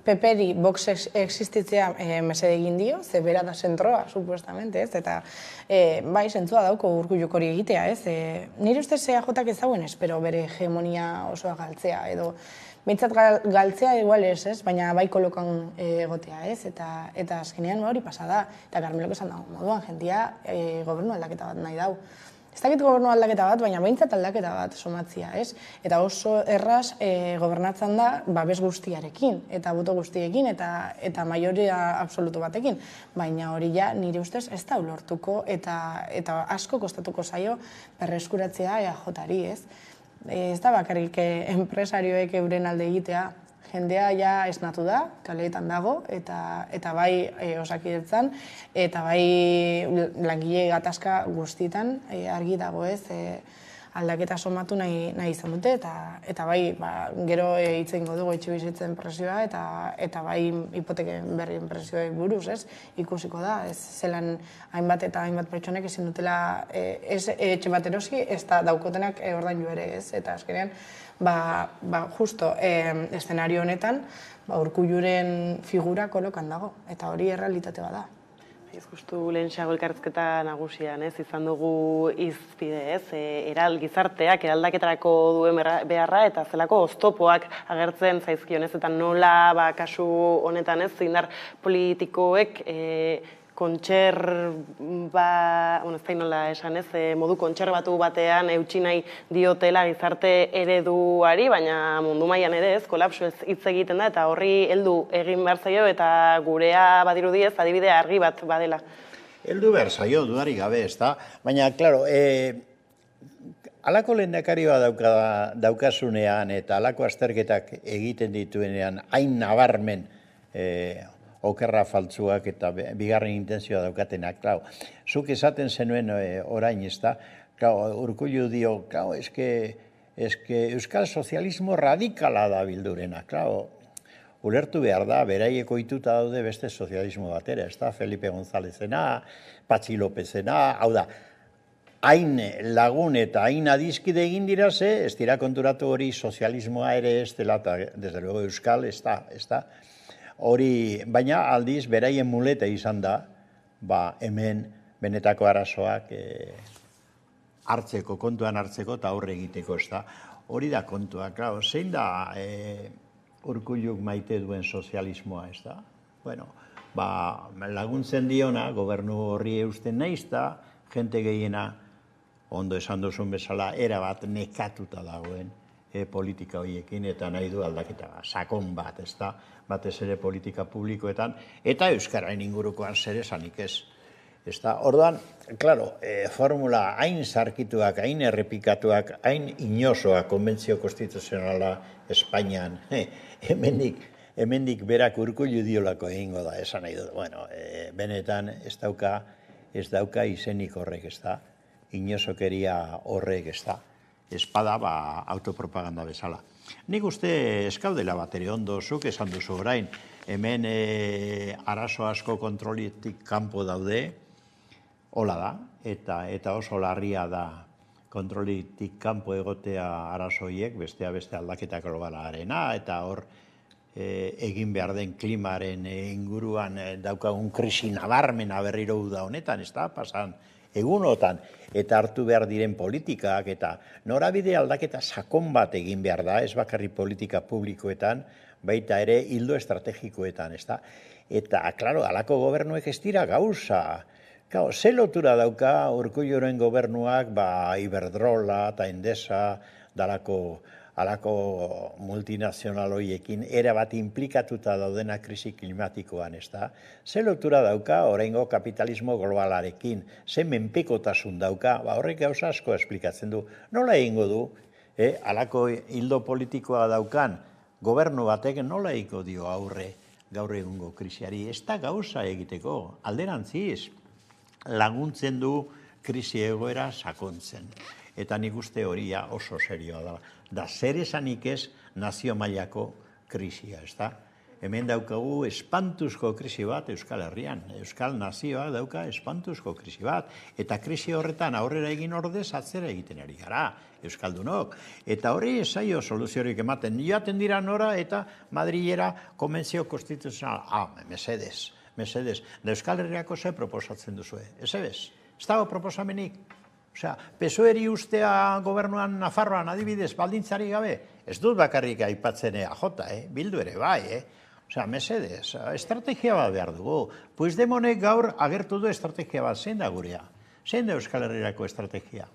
Peperi Vox existitzea mesede egin dio, ze bera da zentroa, supuestamente, ez? Eta bai, zentzua dauko Urkulluk hori egitea, ez? Nire ustez EAJak ezauen espero bere hegemonia osoa galtzea, edo bintzat galtzea igual ez, baina bai kolokan egotea, ez? Eta azkenean hori pasa da, eta Carmelok esan dago moduan, jendia gobernu aldaketa bat nahi dau. Ez dakit gobernu aldaketa bat, baina behintzat aldaketa bat somatzia, ez? Eta oso erraz gobernatzen da babes guztiarekin, eta boto guztiekin, eta maioria absolutu batekin. Baina hori ja nire ustez ez da ulortuko, eta asko kostatuko zaio berreskuratzea EAJ-ari, ez? Ez da bakarrik enpresarioek euren alde egitea, jendea ja esnatu da, kaleetan dago, eta bai Osakidetzan, eta bai langile gatazka guztietan argi dago ez, aldaketa somatu nahi izan dute, eta bai gero hitz egingo dugu etxebizitzen presioa, eta bai hipoteken berrien presioa buruz, ez, ikusiko da, ez zelan hainbat eta hainbat pertsonek ezin dutela ez etxe bat erosi, ez da daukotenak ordaindu ere, ez, eta azkenean justo eszenario honetan Urkulluren figura kolokan dago, eta hori errealitate bada. Ez justu lehenxago elkarrizketa nagusian, ez, izan dugu izpide, ez, gizarteak eraldaketarako duen beharra eta zelako oztopoak agertzen zaizkion, ez, eta nola, kasu honetan, ez, indar politikoek ez da nola esan ez, modu kontserbatu batean eutsi nahi diotela gizarte ereduari, baina mundu mailan ere ez, kolapso ez hitz egiten da, eta horri heldu egin behar zaio, eta gurea badirudi ez, adibide argi bat badela. Heldu behar zaio, dudarik gabe, ez da? Baina, klaro, alako lehendakarioa daukasunean eta alako azterketak egiten dituenean hain nabarmen okerra faltzuak eta bigarren intenzioa daukatenak, klau. Zuk esaten zenuen orain, ez da? Urkullu dio, klau, eske euskal sozialismo radikala da bildurena, klau. Ulertu behar da, beraiek ohituta daude beste sozialismo batera, ez da? Felipe Gonzálezena, Patxi Lópezena, hau da, hain lagun eta hain adizkide egin dira ze, ez dira konturatu hori sozialismoa ere ez dela, eta desde luego euskal, ez da? Hori, baina aldiz, beraien muleta izan da, hemen benetako arazoak hartzeko, kontuan hartzeko eta aurre egiteko, ez da. Hori da kontua, klaro, zein da Urkulluk maite duen sozialismoa, ez da? Bueno, laguntzen diona, gobernu horri eusten naiz da, jente gehiena, ondo esan duzun bezala, erabat nekatuta dagoen politika horiekin, eta nahi du aldaketa sakon bat, ez da? Batez ere politika publikoetan, eta euskararen ingurukoan zer esanik ez. Orduan, klaro, formula hain zarkituak, hain errepikatuak, hain inosoak konbentzio konstituzionala Espainian, hemendik berak Urkullu diolako egingo da, esan nahi dut. Bueno, benetan ez dauka izenik horrek, ez da, inosokeria horrek, ez da. Espada autopropaganda bezala. Nik uste eskaudela bat ere ondo, zuk esan duzu orain, hemen arazo asko kontrolitik kanpo daude, hola da, eta oso larria da kontrolitik kanpo egotea arazoiek, bestea beste aldaketa globalarena, eta hor egin behar den klimaren inguruan daukagun krisi nabarmena berriro uda honetan, ez da, pasan egunotan, eta hartu behar diren politikak, eta norabide aldaketa sakon bat egin behar da, ez bakarri politika publikoetan, baita ere hildo estrategikoetan, ez da. Eta, klaro, alako gobernuek ez dira gauza. Ze lotura dauka Urkulluren gobernuak, Iberdrola eta Endesa, alako multinazional horiekin erabat inplikatuta daudena krisi klimatikoan, ez da? Ze lotura dauka oraingo kapitalismo globalarekin, ze menpekotasun dauka, horrek gauza asko esplikatzen du. Nola egingo du, alako hildo politikoa daukan gobernu batek nola egingo dio aurre gaur egungo krisiari? Ez da gauza egiteko, alderantziz, laguntzen du krisi egoera sakontzen. Eta nik uste hori oso serioa da. Da zer esanik ez nazio mailako krisia, ez da? hemen daukagu espantuzko krisi bat Euskal Herrian. Euskal Nazioa dauka espantuzko krisi bat. Eta krisi horretan aurrera egin ordez atzera egiten ari gara, Euskaldunok. Eta hori esaio soluziorik ematen. Joaten dira nora eta Madrilera konbentzio konstituzional. Mesedez. Da Euskal Herriako ze proposatzen duzue. Ez dago proposamenik. Osea, PSOE-ri ustea gobernuan Nafarroan adibidez baldintzari gabe, ez dut bakarrik aipatzen EAJ, Bildu ere bai, Osea, mesedez, estrategia bat behar dugu. Puigdemontek gaur agertu du estrategia bat, zein da gurea? Zein da Euskal Herrirako estrategia?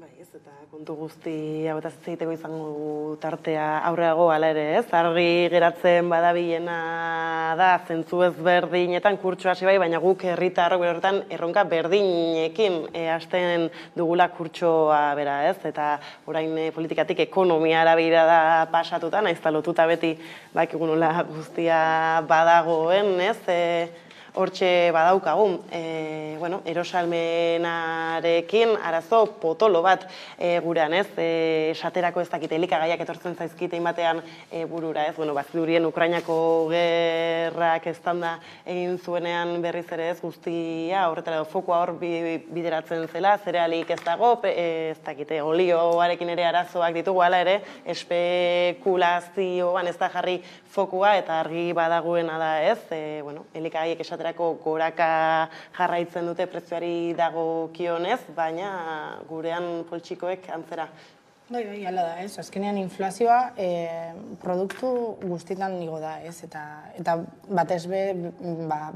Bai, ez, eta kontu guzti hau eta zitzeiteko izango tartea aurreago ala ere, ez? Argi geratzen badabilena da, zentzu ezberdinetan kurtso hasi bai, baina guk herritarrok horretan erronka berdinekin hasten dugula kurtsoa bera, ez? Eta orain politikatik ekonomiara begira da pasatuta, naiz eta lotuta beti bakigunola guztia badagoen, ez? Hortxe badaukagun, erosalmenarekin arazo potolo bat gurean, ez? Esaterako ez dakite elikagaiak etortzen zaizkite batean burura, ez? Bazirudien Ukrainako gerrak eztanda egin zuenean berriz ere ez guztia, horretara fokoa hor bideratzen zela, zerealik ez dago, ez dakite olioarekin ere arazoak ditugu, hala ere, espekulazioan ez da jarri fokua eta argi badagoena da, ez? Elikagaiek esaterako goraka jarraitzen dute prezioari dagokionez, baina gurean poltsikoek antzera. Bai, hala da, ez? Azkenean inflazioa produktu guztietan igo da, ez? Eta batez be,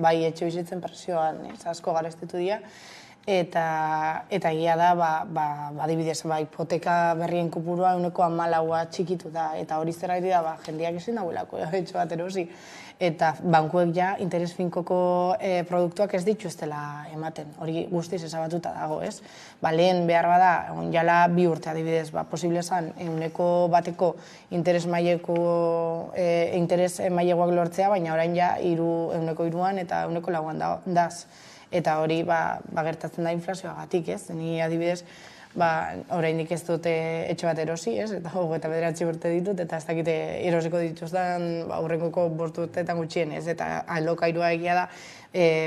bai etxebizitzen presioan, ez? Asko garestitu dira. Eta egia da, adibidez, hipoteka berrien kopurua 14% txikitu da, eta hori zer ari da, jendeak ezin dagoelako etxe bat erosi. Eta bankuek ja interes finkoko produktuak ez dituztela ematen, hori guztiz ezabatuta dago, ez? Lehen behar bada, jala 2 urte adibidez, posible zan, 1% interes maileguak lortzea, baina orain ja 1,3an eta 1,4an daz. Eta hori gertatzen da inflazioagatik, ez? Ni adibidez, oraindik ez dute etxe bat erosi, ez? Eta 29 urte ditut, eta ez dakite erosiko dituzten aurrengoko 5 urteetan gutxien, ez? Eta alokairua egia da,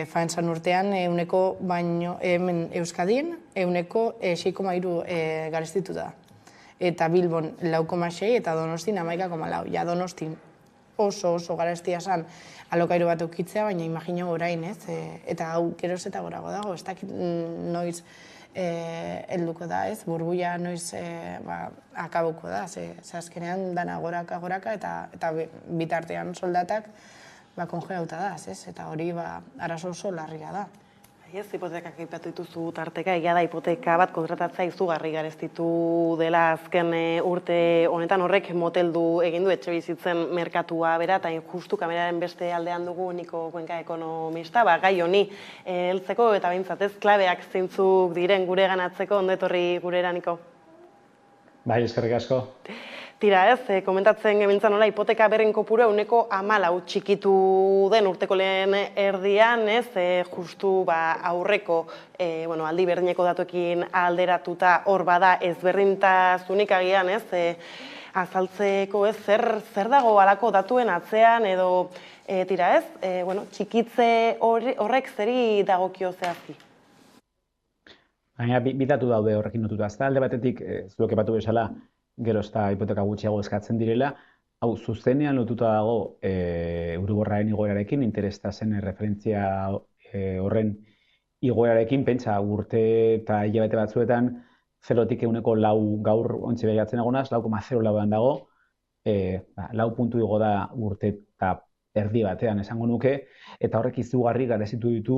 faentzan urtean, baino hemen Euskadin, 6,3 garestitu da. Eta Bilbon 4,6 eta Donostin 11,4. Ja Donostin oso garestia zan alokairu bat eukitzea, baina imagino orain, ez? Eta hau geroz eta gorago dago, ez dakit noiz helduko da, ez? Burbuia noiz akabuko da, ze azkenean dana goraka eta bitartean soldatak kongelauta da, ez? Eta hori arazo oso larria da. Ez, hipotekak aipatu dituzu tarteka, egia da hipoteka bat kontratatzea izugarri garestitu dela azken urte honetan horrek moteldu egin du etxebizitzen merkatua bera, eta justu kameraren beste aldean dugu Niko Kuenka ekonomista, gai honi heltzeko eta behintzat ez klabeak zeintzuk diren gure ganatzeko, ondo etorri gurera, Niko? Bai, eskerrik asko. Tira ez, komentatzen gebiltzan nola, hipoteka berren kopurua 14 txikitu den urteko lehen erdian, ez, justu aurreko aldi berdineko datuekin alderatuta hor bada ezberdintasunik agian, ez, azaltzeko ez, zer dago halako datuen atzean edo, tira ez, txikitze horrek zeri dagokio zehazki? Baina, bi datu daude horrekin notuta. Azta alde batetik, zuek epatu bezala, gero ez da hipoteka gutxiago eskatzen direla, hau zuzenean lotuta dago Euriborraren igoerarekin, interestasen referentzia horren igoerarekin, pentsa urte eta hilabete batzuetan 0tik 1,4 gaur ontsi begatzen agonaz, 0,04an dago, 4 puntu igo da urte eta erdi batean esango nuke, eta horrek izugarri garesitu ditu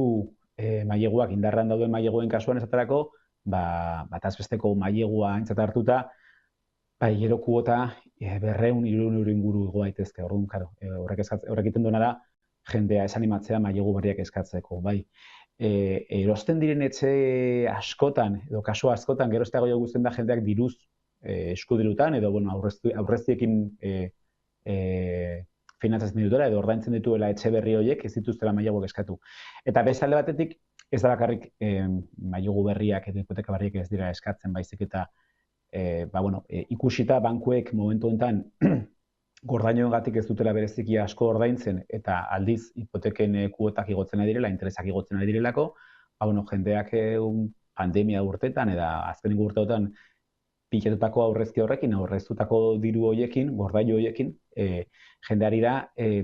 maileguak, indarran dauden maileguen kasuan esaterako, batazbesteko mailegua aintzat hartuta, gero kuota 200-300 inguru igo daitezke, orduan, horrek iten duena da, jendea esanimatzea mailegu berriak eskatzeko, bai. Erosten diren etxe askotan, edo kasu askotan, gero ez dago guztien da jendeak diruz eskudirutan, edo aurreztiekin finantzatzen ditutela, edo ordaintzen dituela etxe berri horiek, ez dituztela maileguak eskatu. Eta bezalde batetik, ez da bakarrik mailegu berriak edo hipoteka berriak ez dira eskatzen, baizik eta ikusita bankuek momentu honetan gordainoengatik ez dutela bereziki asko ordaintzen eta aldiz hipoteken kuotak igotzen ari direla, interesak igotzen ari direlako, jendeak pandemia urtetan eta azkenengo urteotan pilatutako aurrezki horrekin, aurreztutako diru hoiekin, gordaino hoiekin, jendeari da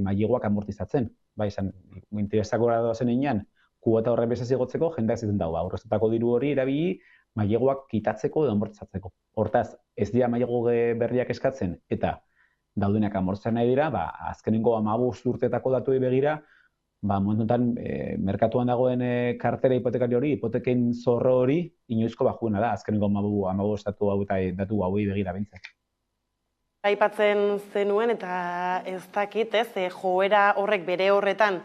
maileguak amortizatzen. Interesak gora doazen inean, kuota horren bezaz igotzeko, jendeak zitzen dago, aurreztutako diru hori erabili maileguak kitatzeko edo amortizatzeko. Hortaz, ez dira mailegu berriak eskatzen eta daudenak amortizatzen nahi dira, azkenengo 15 urteetako datuei begira, momentuan merkatuan dagoen kartera hipotekario hori, hipoteken zorro hori, inoizko bajuena da, azkenengo 15 datu hau eta datu hauei begira behintzat. Aipatzen zenuen eta ez dakit, joera horrek bere horretan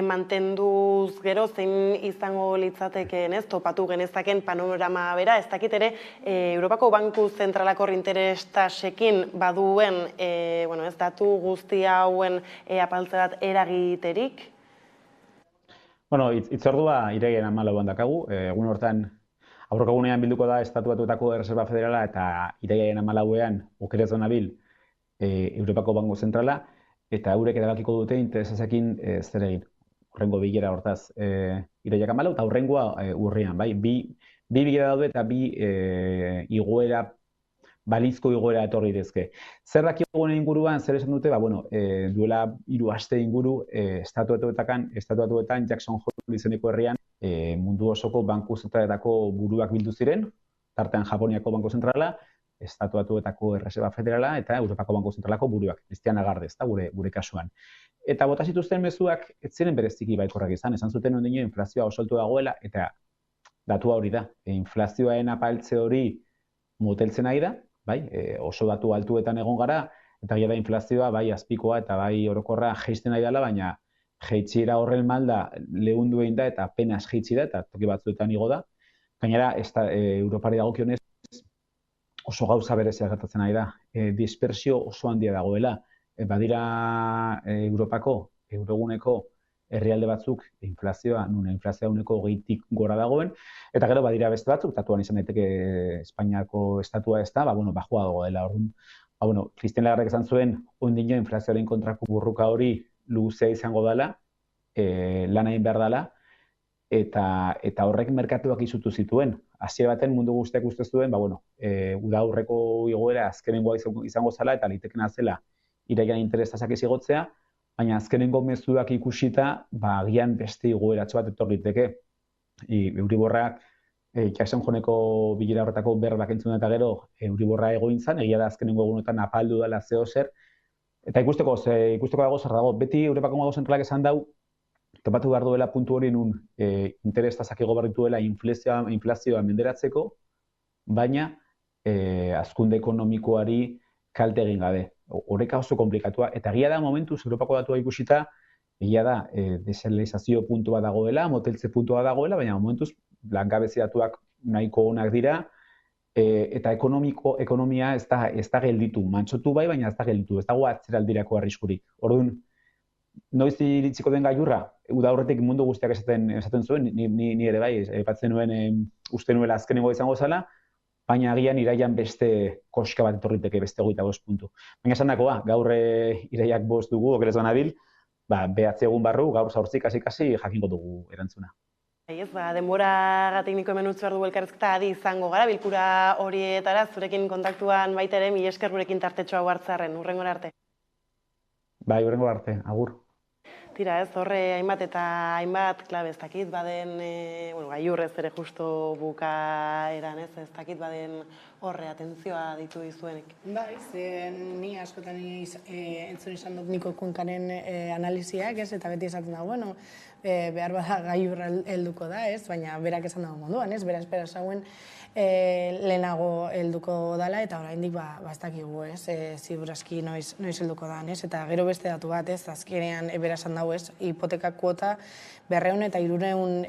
mantenduz gero zein izango litzatekeen, topatu genezaken panorama bera, ez dakit ere Europako Banku Zentralak hor interestasekin baduen ez datu guzti hauen apaltze bat eragiterik? Itzordua irailaren 14an dakagu, egun hortan aurreko egunean bilduko da Estatu Batuetako Erreserba Federala eta irailaren 14an okerez nabil Europako Banku Zentrala eta eurek erabakiko dute interesasekin zer egin. Horrengo bilera hortaz irailak 14 eta horrengoa urrian, bai? Bi bilera daude eta bi igoera balizko igoera etorri dezke. Zer dakigu honen inguruan, zer esan dute, duela 3 aste inguru Estatu Batuetan Jackson Hole izeneko herrian mundu osoko banku zentraletako buruak bildu ziren, tartean Japoniako Banku Zentrala, Estatu Batuetako Erreserba Federala eta Europako Banku Zentralako buruak, Cristian Lagarde, gure kasuan. Eta bota zituzten mezuak ez ziren bereziki baikorrak izan, esan zuten ondino inflazioa osoltu dagoela eta datua hori da. Inflazioaren apaltze hori moteltzen nahi da, oso datu altuetan egon gara, eta gira da inflazioa bai azpikoa eta bai orokorra jeisten nahi dela, baina jeitsiera horren malda lehundu egin da eta apenas jeitsi da eta toki batzuetan igo da. Gainera, Europari dagokionez oso gauza berezia gertatzen nahi da. Dispersio oso handia dagoela. Badira Europako, euroguneko herrialde batzuk inflazioa 20%tik gora dagoen, eta gero badira beste batzuk, datuan izan daiteke Espainiako estatua ez da, bajua dagoela. Cristian Lagarde esan zuen, ondino inflazioaren kontrako burruka hori luzea izango dela, lan egin behar dela, eta horrek merkatuak izutu zituen. Hasiera baten mundu guztiak uste zuen, uda aurreko igoera azkenengoa izango zela eta litekena zela irailean interesasak ez igotzea, baina azkenengo mezuak ikusita, agian beste igoeratxo bat etor liteke. Euriborrak, Jackson Holeko bilera horretako berbak entzun eta gero, Euriborra egointzan, egia da azkenengo egunotan apaldu dela zeo zer, eta ikusteko dago zer dago. Beti Europako Banku Zentralak esan dau, topatu behar duela puntu hori nun interestazak ego behar dituela inflazioa menderatzeko, baina hazkunde ekonomikoari kalte egin gabe. Horreka oso komplikatua, eta egia da momentuz Europako datua ikusita, egia da desalinizazio puntu bat dagoela, moteltze puntu bat dagoela, baina momentuz langabezi datuak nahiko onak dira, eta ekonomia ez da gelditu, mantsotu bai, baina ez da gelditu, ez dago atzeraldirako arriskurik. Orduan, noiz iritsiko den gailurra, uda horretik mundu guztiak esaten zuen, ni ere bai, aipatzen nuen uste nuela azkenengo izango zela, baina agian iraian beste koska bat etorriteke beste 25 puntu. Baina esan dakoa, gaur iraiak 5 dugu, okerez banabil, 9 egun barru, gaur 8 kasi jakingo dugu erantzuna. Denboragatik niko hemen utzu behar dugu elkarrezketa adi izango gara, bilkura horietara, zurekin kontaktuan baita ere, mila esker gurekin tartetxoa hartzarren, hurrengora arte. Bai, hurrengora arte, agur. Tira ez, horre hainbat eta hainbat klabe ez dakit, baden, gaiurrez ere justo bukaeran ez dakit, baden horre atentzioa ditu dizuenik. Bai, ni askotan entzun izan dut Niko Kunkaren analiziak, ez, eta beti esaten da, behar bada gaiurra helduko da, ez, baina berak esan dago moduan, ez, bera espera zauen lehenago helduko dala, eta oraindik ez dakigu, ez, ziburazki noiz helduko da, ez, eta gero beste datu bat, ez, azkenean bera esan dago, ez, hipoteka kuota 200 eta 300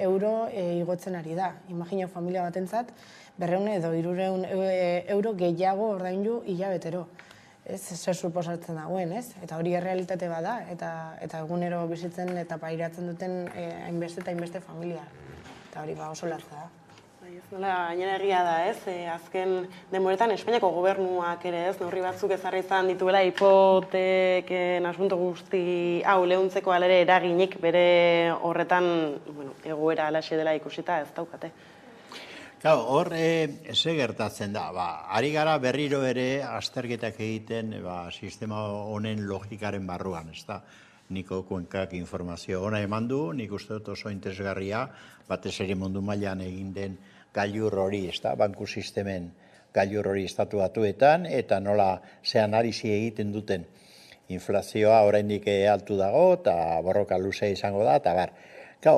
euro igotzen ari da. Imagina familia batentzat, 200 edo 300 euro gehiago ordaindu hilabetero. Ez, zer suposatzen dagoen, ez? Eta hori errealitate bada, eta egunero bizitzen eta pairatzen duten hainbeste eta hainbeste familia. Eta hori oso latza da. Gainera egia da, ez? Azken denboretan Espainiako gobernuak ere, ez? Neurri batzuk ezarri izan dituela hipoteken asunto guzti hau leuntzeko alere eraginik bere horretan, egoera alaxe dela ikusita ez daukate. Hor, ze gertatzen da, ari gara berriro ere azterketak egiten sistema honen logikaren barruan, ez da? Niko Kuenkak informazio ona eman du, nik uste dut oso interesgarria, batez ere mundu mailan egin den gailur hori, banku sistemen gailur hori estatu batuetan, eta nola ze analizi egiten duten inflazioa oraindik altu dago, eta borroka luze izango da, eta bar.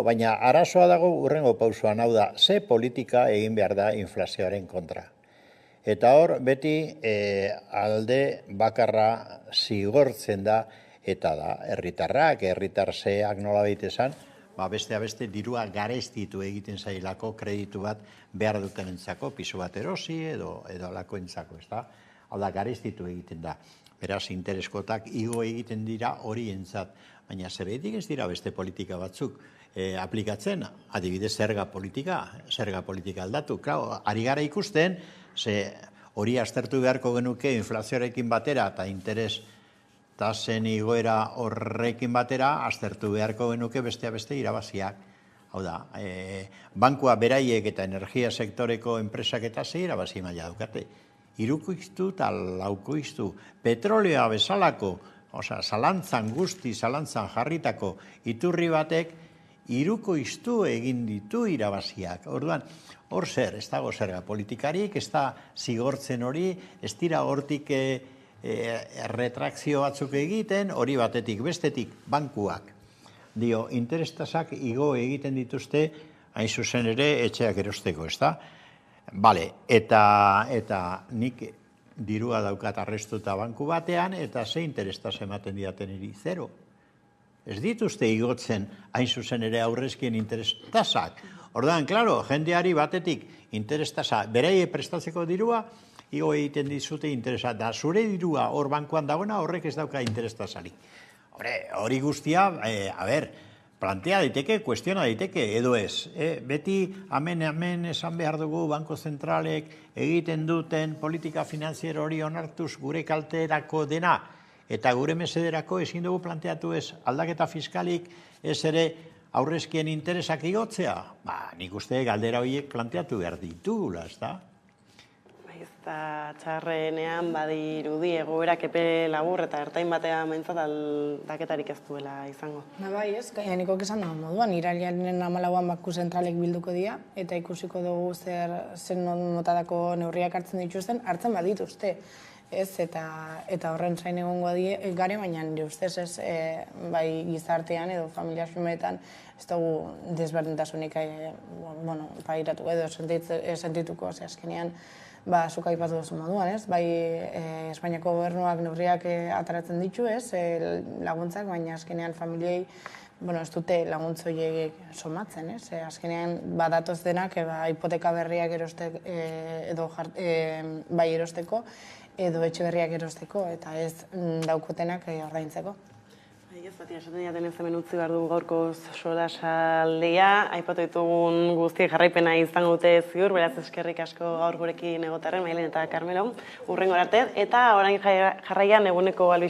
Baina arazoa dago urrengo pausoan, hau da, ze politika egin behar da inflazioaren kontra. Eta hor, beti alde bakarra zigortzen da, eta da, herritarzeak nola behit esan, beste dirua garestitu egiten zailako kreditu bat behar duten entzako, pisu bat erosi edo alako entzako, ez da? Hau da, garestitu egiten da. Beraz, intereskotak igo egiten dira hori entzat. Baina zergatik ez dira beste politika batzuk aplikatzen, adibidez zerga politika aldatu. Ari gara ikusten, hori aztertu beharko genuke inflazioarekin batera eta interes tasen igoera horrekin batera, aztertu beharko genuke beste irabaziak. Hau da, bankua beraiek eta energia sektoreko enpresak eta ze irabazi maila daukate. Hirukoiztu eta laukoiztu. Petrolioa bezalako, zalantzan jarritako iturri batek, hirukoiztu egin ditu irabaziak. Orduan, hor zer, ez dago zerga politikarik, ez da zigortzen hori, ez dira hortik retrakzio batzuk egiten, hori batetik, bestetik, bankuak. Dio, interestasak igo egiten dituzte, hain zuzen ere, etxeak erosteko, ez da? Bale, eta nik dirua daukat arrestuta banku batean, eta ze interestaz ematen diaten eri, zero. Ez dituzte igotzen, hain zuzen ere aurrezkien interestasak. Orduan, klaro, jendeari batetik interestasa, beraie prestatzeko dirua, igo egiten dizute interesa, da zure dirua hor bankuan dagoena horrek ez dauka interestasari. Hori guztia, plantea daiteke, kuestiona daiteke, edo ez. Beti hemen esan behar dugu banko zentralek egiten duten politika finanziero hori onartuz gure kalterako dena, eta gure mesederako ezin dugu planteatu ez aldaketa fiskalik ez ere aurrezkien interesak igotzea. Nik uste galdera horiek planteatu behar ditugula, ez da? Eta txarrenean badirudi egoerak epe labur eta ertain batean maintzat aldaketarik ez duela izango. Bai ez, niko esan da moduan, irailaren 14an banku zentralek bilduko dira, eta ikusiko dugu zen motadako neurriak hartzen dituzten, hartzen badituzte. Ez, eta horren zain egongo gare, baina nire ustez ez, bai gizartean edo familia xumeetan ez dugu desberdintasunik pairatuko edo sentituko, azkenean zuk aipatu duzu moduan, ez? Bai, Espainiako gobernuak neurriak ataratzen ditu, ez? Laguntzak, baina azkenean familiei ez dute laguntza horiek somatzen, ez? Azkenean badatoz denak hipoteka berriak edo bai erosteko, edo etxe berriak erosteko, eta ez daukotenak ordaintzeko. Ez bati, esaten diaten ez hemen utzi behar dugu gaurko solasaldia, aipatu ditugun guztiek jarraipena izango dute ziur, beraz eskerrik asko gaur gurekin egotarren, Mailen eta Carmelo, hurrengo arte, eta orain jarraian eguneko albiste